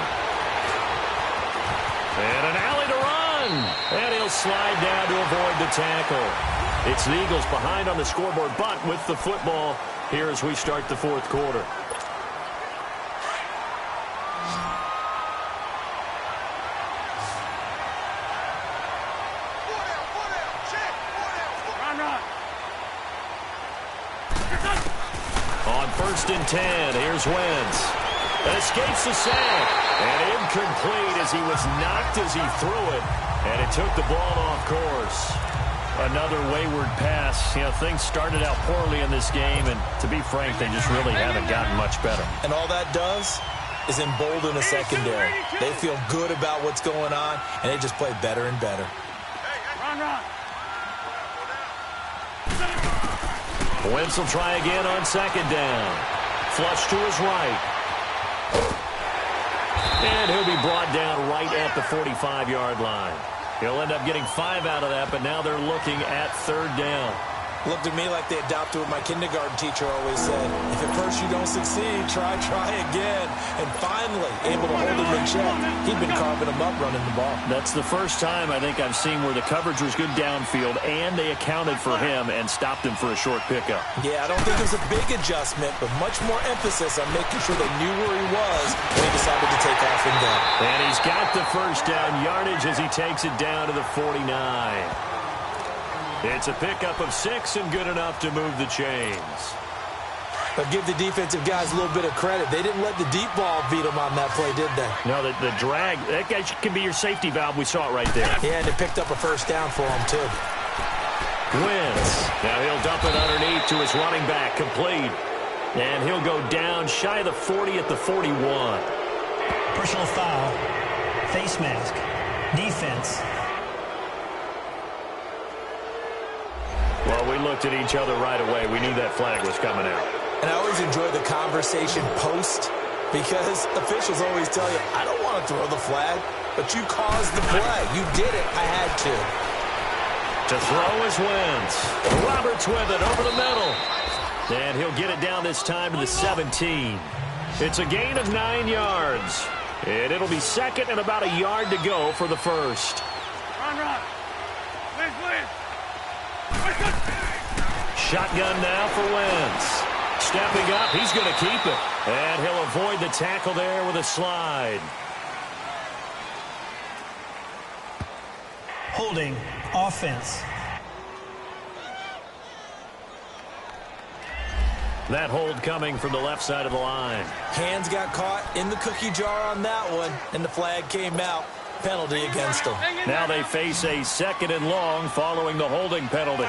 Speaker 2: And an alley to run. And he'll slide down to avoid the tackle. It's the Eagles behind on the scoreboard, but with the football here as we start the fourth quarter. On 1st and 10, here's Wentz. Escapes the sack. And incomplete as he was knocked as he threw it. And it took the ball off course. Another wayward pass. You know, things started out poorly in this game, and to be frank, they just really haven't gotten much better.
Speaker 3: And all that does is embolden a secondary. They feel good about what's going on, and they just play better and better.
Speaker 2: Wentz will try again on 2nd down. Flush to his right. And he'll be brought down right at the 45-yard line. He'll end up getting 5 out of that, but now they're looking at 3rd down.
Speaker 3: Looked at me like they adopted what my kindergarten teacher always said. If at first you don't succeed, try again. And finally, able to hold him in check. He'd been carving him up running the ball.
Speaker 2: That's the first time I think I've seen where the coverage was good downfield, and they accounted for him and stopped him for a short pickup.
Speaker 3: Yeah, I don't think it was a big adjustment, but much more emphasis on making sure they knew where he was when he decided to take off and go.
Speaker 2: And he's got the first down yardage as he takes it down to the 49. It's a pickup of 6 and good enough to move the chains.
Speaker 3: But give the defensive guys a little bit of credit. They didn't let the deep ball beat them on that play, did they?
Speaker 2: No, the drag, that guy can be your safety valve. We saw it right there.
Speaker 3: Yeah, and it picked up a first down for him, too.
Speaker 2: Wentz. Now he'll dump it underneath to his running back, complete. And he'll go down shy of the 40 at the 41.
Speaker 4: Personal foul. Face mask. Defense.
Speaker 2: Well, we looked at each other right away. We knew that flag was coming out.
Speaker 3: And I always enjoy the conversation post because officials always tell you, I don't want to throw the flag, but you caused the play. You did it. I had to.
Speaker 2: To throw is Wentz. Roberts with it over the middle. And he'll get it down this time to the 17. It's a gain of 9 yards. And it'll be 2nd and about a yard to go for the first.
Speaker 6: Run. Please.
Speaker 2: Shotgun now for Wentz. Stepping up, he's going to keep it. And he'll avoid the tackle there with a slide.
Speaker 4: Holding. Offense.
Speaker 2: That hold coming from the left side of the line.
Speaker 3: Hands got caught in the cookie jar on that one, and the flag came out. Penalty against them.
Speaker 2: Now they face a 2nd and long following the holding penalty.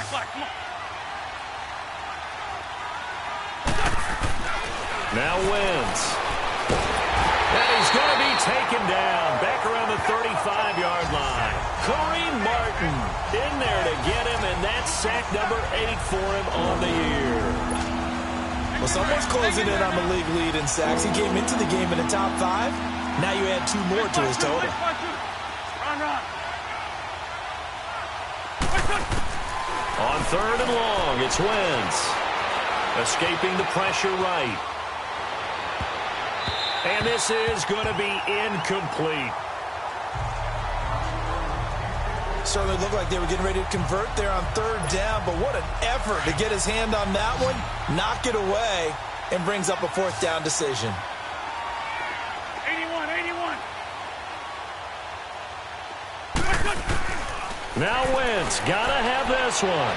Speaker 2: Now Wentz. And he's going to be taken down back around the 35-yard line. Kareem Martin in there to get him, and that's sack number 8 for him on the year.
Speaker 3: Well, someone's closing in on the league lead in sacks. He came into the game in the top 5. Now you add 2 more to his total.
Speaker 6: Run.
Speaker 2: On 3rd and long, it's Wentz. Escaping the pressure right. And this is going to be incomplete.
Speaker 3: Certainly looked like they were getting ready to convert there on 3rd down, but what an effort to get his hand on that one, knock it away, and brings up a 4th down decision.
Speaker 6: 81.
Speaker 2: Now Wentz, gotta have this one.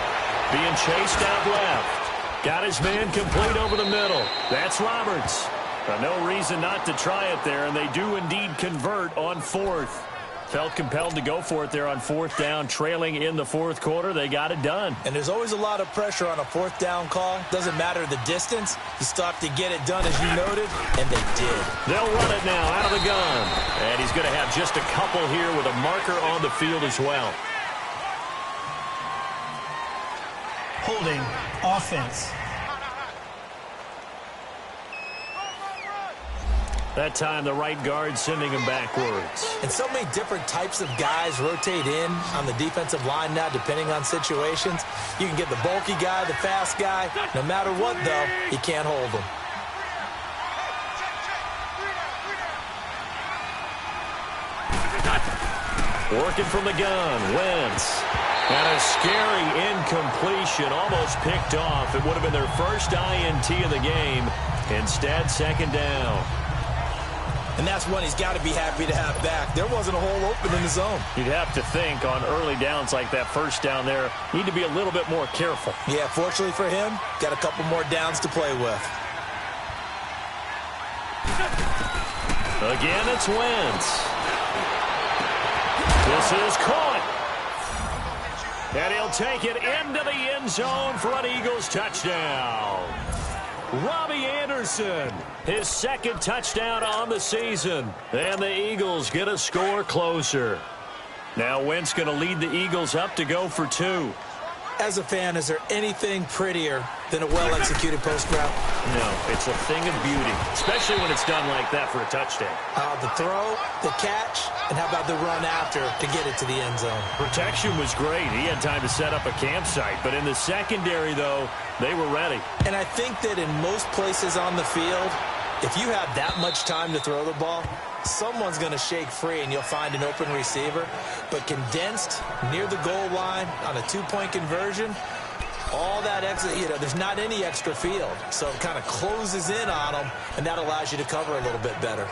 Speaker 2: Being chased out left. Got his man complete over the middle. That's Roberts. No reason not to try it there, and they do indeed convert on 4th. Felt compelled to go for it there on 4th down, trailing in the 4th quarter. They got it done.
Speaker 3: And there's always a lot of pressure on a 4th down call. Doesn't matter the distance. You still have to get it done, as you noted, and they did.
Speaker 2: They'll run it now out of the gun. And he's going to have just a couple here with a marker on the field as well.
Speaker 4: Holding. Offense.
Speaker 2: That time the right guard sending him backwards.
Speaker 3: And so many different types of guys rotate in on the defensive line now, depending on situations. You can get the bulky guy, the fast guy. No matter what, though, you can't hold them.
Speaker 2: Working from the gun, Wentz. And a scary incompletion, almost picked off. It would have been their first INT of the game. Instead, second down.
Speaker 3: And that's one he's got to be happy to have back. There wasn't a hole open in the zone.
Speaker 2: You'd have to think on early downs like that first down there, need to be a little bit more careful.
Speaker 3: Yeah, fortunately for him, got a couple more downs to play with.
Speaker 2: Again, it's Wentz. This is caught. And he'll take it into the end zone for an Eagles touchdown. Robbie Anderson, his second touchdown on the season. And the Eagles get a score closer. Now Wentz going to lead the Eagles up to go for 2.
Speaker 3: As a fan, is there anything prettier than a well-executed post route?
Speaker 2: No, it's a thing of beauty, especially when it's done like that for a touchdown.
Speaker 3: The throw, the catch, and how about the run after to get it to the end zone?
Speaker 2: Protection was great. He had time to set up a campsite, but in the secondary, though, they were ready.
Speaker 3: And I think that in most places on the field, if you have that much time to throw the ball, someone's going to shake free and you'll find an open receiver. But condensed near the goal line on a 2-point conversion, all that extra, there's not any extra field. So it kind of closes in on them, and that allows you to cover a little bit better.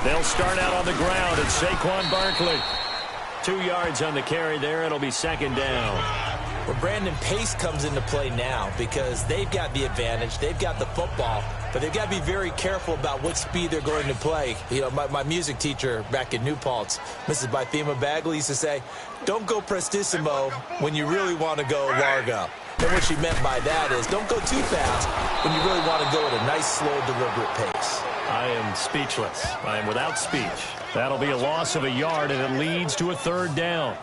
Speaker 2: They'll start out on the ground at Saquon Barkley. 2 yards on the carry there. It'll be second down.
Speaker 3: Well, Brandon, pace comes into play now because they've got the advantage. They've got the football, but they've got to be very careful about what speed they're going to play. My music teacher back in New Paltz, Mrs. Bythema Bagley, used to say, don't go prestissimo when you really want to go largo. And what she meant by that is don't go too fast when you really want to go at a nice, slow, deliberate pace.
Speaker 2: I am speechless. I am without speech. That'll be a loss of a yard, and it leads to a third down.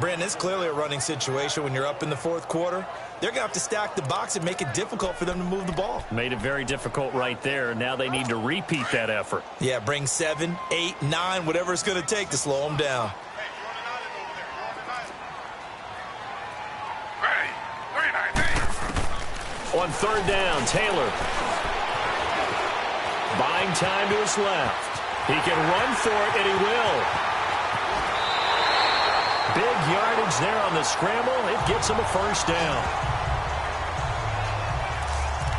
Speaker 3: Brandon, it's clearly a running situation when you're up in the fourth quarter. They're going to have to stack the box and make it difficult for them to move the ball.
Speaker 2: Made it very difficult right there. Now they need to repeat that effort.
Speaker 3: Yeah, bring 7, 8, 9, whatever it's going to take to slow them down.
Speaker 2: On third down, Taylor. Buying time to his left. He can run for it, and he will. Big yardage there on the scramble. It gets him a first down.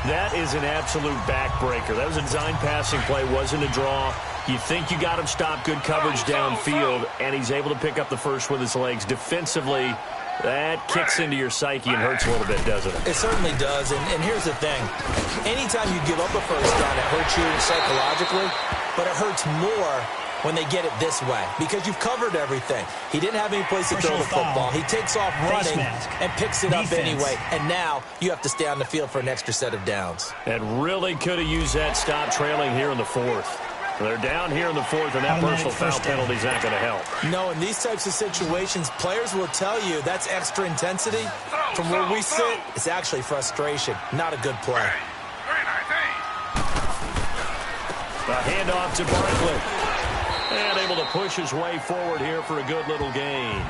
Speaker 2: That is an absolute backbreaker. That was a design passing play, wasn't a draw. You think you got him stopped, good coverage downfield, and he's able to pick up the first with his legs. Defensively, that kicks into your psyche and hurts a little bit, doesn't it?
Speaker 3: It certainly does, and here's the thing. Anytime you give up a first down, it hurts you psychologically, but it hurts more when they get it this way because you've covered everything. He didn't have any place to throw the football. He takes off running and picks it up anyway, and now you have to stay on the field for an extra set of downs.
Speaker 2: And really could have used that stop trailing here in the fourth. They're down here in the fourth, and that personal foul penalty is not going to help.
Speaker 3: No, in these types of situations, players will tell you that's extra intensity. From where we sit, it's actually frustration, not a good play.
Speaker 2: A handoff to Barkley. And able to push his way forward here for a good little gain.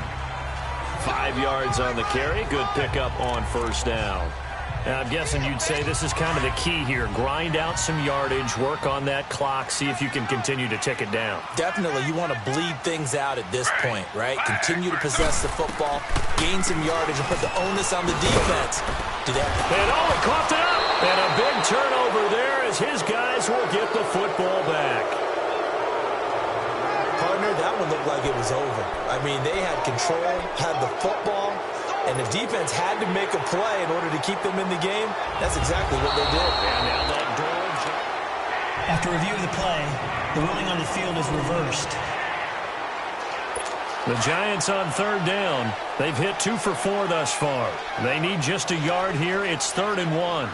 Speaker 2: 5 yards on the carry. Good pickup on first down. Now, I'm guessing you'd say this is kind of the key here. Grind out some yardage, work on that clock, see if you can continue to tick it down.
Speaker 3: Definitely. You want to bleed things out at this point, right? Continue to possess the football, gain some yardage, and put the onus on the defense. Do that.
Speaker 2: And he coughed it up. And a big turnover there as his guys will get the football back.
Speaker 3: Partner, that one looked like it was over. I mean, they had control, had the football, and the defense had to make a play in order to keep them in the game. That's exactly what they did.
Speaker 2: And now that
Speaker 4: After review of the play, the ruling on the field is reversed.
Speaker 2: the Giants on third down. They've hit 2 for 4 thus far. They need just a yard here. It's 3rd and 1.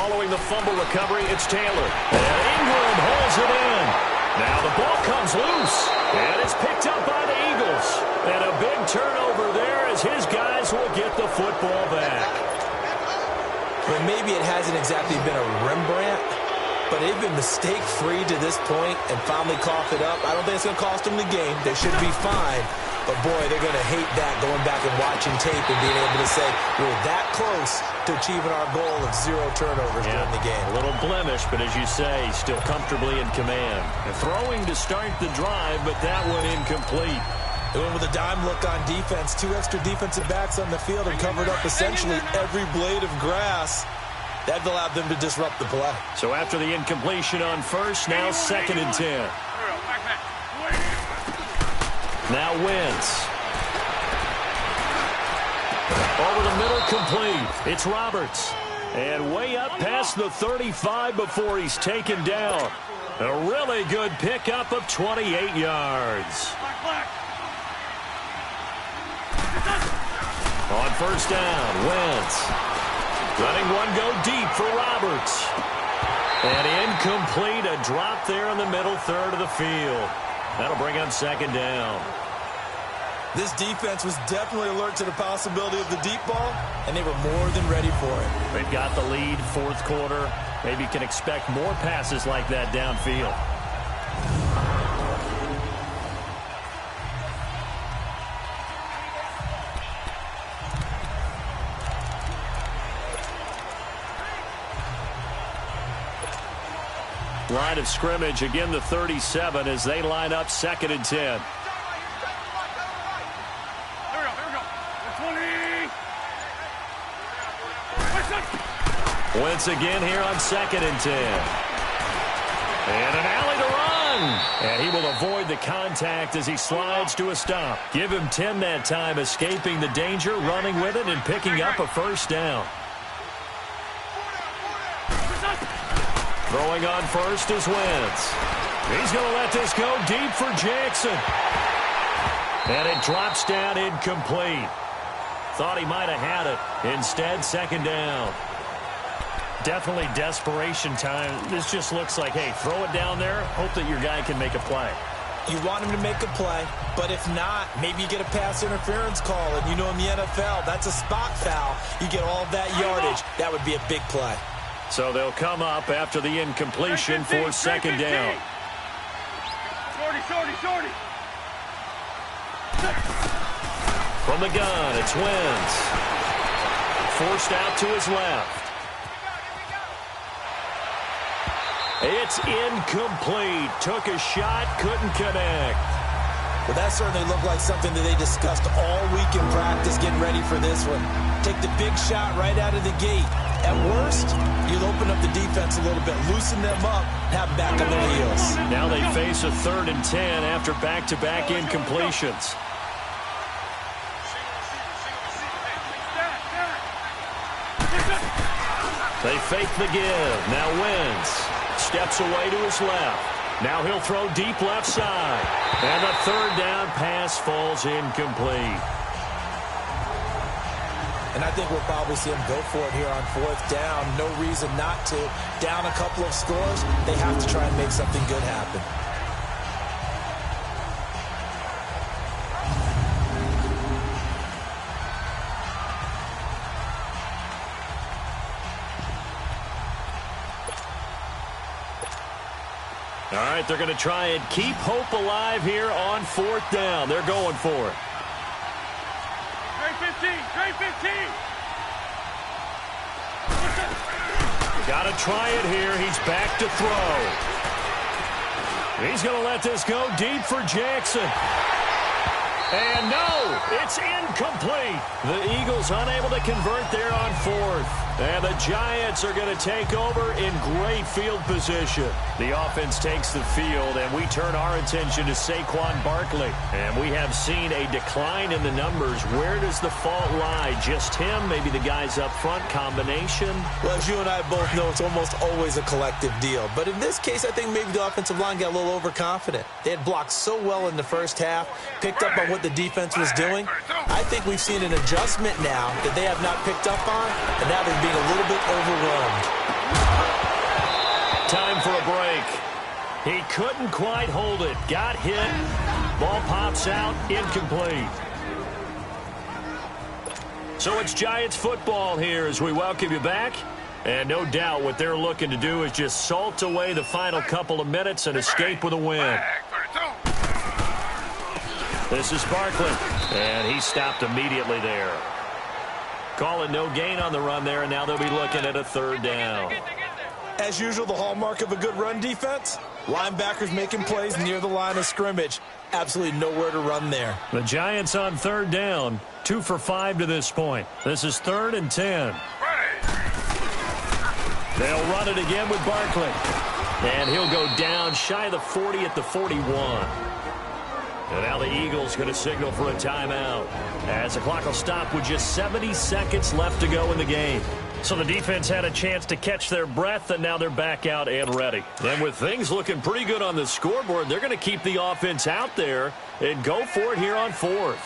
Speaker 2: Following the fumble recovery, it's Taylor. And Ingram holds it in. Now the ball comes loose. And it's picked up by the Eagles. And a big turnover there as his guys will get the football back.
Speaker 3: But maybe it hasn't exactly been a Rembrandt, but they've been mistake-free to this point and finally coughed it up. I don't think it's going to cost them the game. They should be fine. But, boy, they're going to hate that, going back and watching tape and being able to say, we're that close to achieving our goal of 0 turnovers during the game.
Speaker 2: A little blemish, but as you say, still comfortably in command. And throwing to start the drive, but that one incomplete.
Speaker 3: They went with a dime look on defense. 2 extra defensive backs on the field and covered up essentially every blade of grass. That allowed them to disrupt the play.
Speaker 2: So after the incompletion on first, now 2nd and 10. Now Wentz. Over the middle, complete. It's Roberts. And way up past the 35 before he's taken down. A really good pickup of 28 yards. On first down, Wentz. Running one go deep for Roberts. And incomplete, a drop there in the middle third of the field. That'll bring up 2nd down.
Speaker 3: This defense was definitely alert to the possibility of the deep ball, and they were more than ready for it.
Speaker 2: They've got the lead, 4th quarter. Maybe can expect more passes like that downfield. Line of scrimmage, again the 37 as they line up 2nd and 10. Wentz again here on 2nd and 10. And an alley to run. And he will avoid the contact as he slides to a stop. Give him 10 that time, escaping the danger, running with it, and picking up a first down. Throwing on first is Wentz. He's going to let this go deep for Jackson. And it drops down incomplete. Thought he might have had it. Instead, 2nd down. Definitely desperation time. This just looks like, hey, throw it down there. Hope that your guy can make a play.
Speaker 3: You want him to make a play, but if not, maybe you get a pass interference call. And you know in the NFL, that's a spot foul. You get all of that yardage. That would be a big play.
Speaker 2: So they'll come up after the incompletion for 2nd down.
Speaker 6: Shorty.
Speaker 2: From the gun, it's Wentz. Forced out to his left. It's incomplete. Took a shot, couldn't connect.
Speaker 3: Well, that certainly looked like something that they discussed all week in practice getting ready for this one. Take the big shot right out of the gate. At worst, you'll open up the defense a little bit, loosen them up, have them back on their heels.
Speaker 2: Now they face a 3rd and 10 after back-to-back incompletions. They fake the give. Now Wentz steps away to his left. Now he'll throw deep left side. And the 3rd down pass falls incomplete.
Speaker 3: And I think we'll probably see them go for it here on 4th down. No reason not to. Down a couple of scores, they have to try and make something good happen.
Speaker 2: All right, they're going to try and keep hope alive here on 4th down. They're going for it.
Speaker 6: Trey 15.
Speaker 2: Got to try it here. He's back to throw. He's going to let this go deep for Jackson. And no, it's incomplete. The Eagles unable to convert there on 4th. And the Giants are going to take over in great field position. The offense takes the field, and we turn our attention to Saquon Barkley. And we have seen a decline in the numbers. Where does the fault lie? Just him? Maybe the guys up front? Combination?
Speaker 3: Well, as you and I both know, it's almost always a collective deal. But in this case, I think maybe the offensive line got a little overconfident. They had blocked so well in the first half, picked up on what the defense was doing. I think we've seen an adjustment now that they have not picked up on, and now they're being a little bit overwhelmed.
Speaker 2: He couldn't quite hold it. Got hit. Ball pops out. Incomplete. So it's Giants football here as we welcome you back. And no doubt what they're looking to do is just salt away the final couple of minutes and escape with a win. This is Barkley. And he stopped immediately there. Calling no gain on the run there, and now they'll be looking at a third down.
Speaker 3: As usual, the hallmark of a good run defense, linebackers making plays near the line of scrimmage. Absolutely nowhere to run there.
Speaker 2: The Giants on third down, 2 for 5 to this point. This is 3rd and 10. They'll run it again with Barkley. And he'll go down shy of the 40 at the 41. And now the Eagles going to signal for a timeout as the clock will stop with just 70 seconds left to go in the game. So the defense had a chance to catch their breath, and now they're back out and ready. And with things looking pretty good on the scoreboard, they're going to keep the offense out there and go for it here on 4th.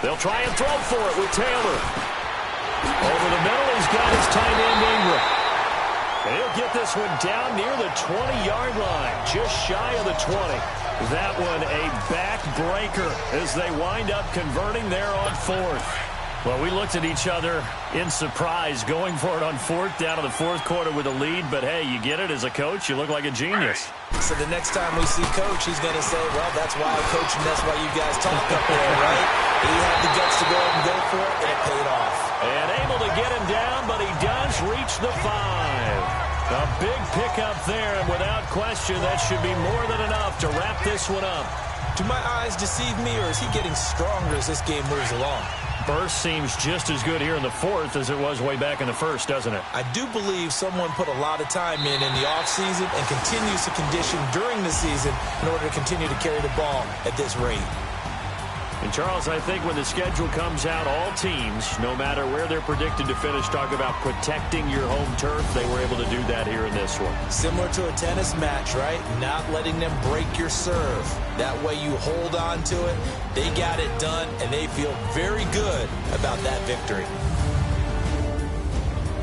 Speaker 2: They'll try and throw for it with Taylor. Over the middle, he's got his tight end Ingram. And he'll get this one down near the 20-yard line, just shy of the 20. That one a backbreaker as they wind up converting there on 4th. Well, we looked at each other in surprise going for it on 4th down to the 4th quarter with a lead. But, hey, you get it as a coach. You look like a genius.
Speaker 3: So the next time we see Coach, he's going to say, well, that's why I coach and that's why you guys talk up there, right? He had the guts to go ahead and go for it, and it paid off.
Speaker 2: And able to get him down, but he does reach the 5. A big pickup there, and without question, that should be more than enough to wrap this one up.
Speaker 3: Do my eyes deceive me, or is he getting stronger as this game moves along?
Speaker 2: Burst seems just as good here in the 4th as it was way back in the 1st, doesn't it?
Speaker 3: I do believe someone put a lot of time in the offseason and continues to condition during the season in order to continue to carry the ball at this rate.
Speaker 2: And, Charles, I think when the schedule comes out, all teams, no matter where they're predicted to finish, talk about protecting your home turf. They were able to do that here in this one.
Speaker 3: Similar to a tennis match, right? Not letting them break your serve. That way you hold on to it. They got it done, and they feel very good about that victory.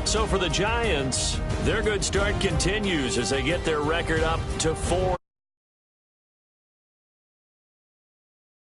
Speaker 2: So for the Giants, their good start continues as they get their record up to 4.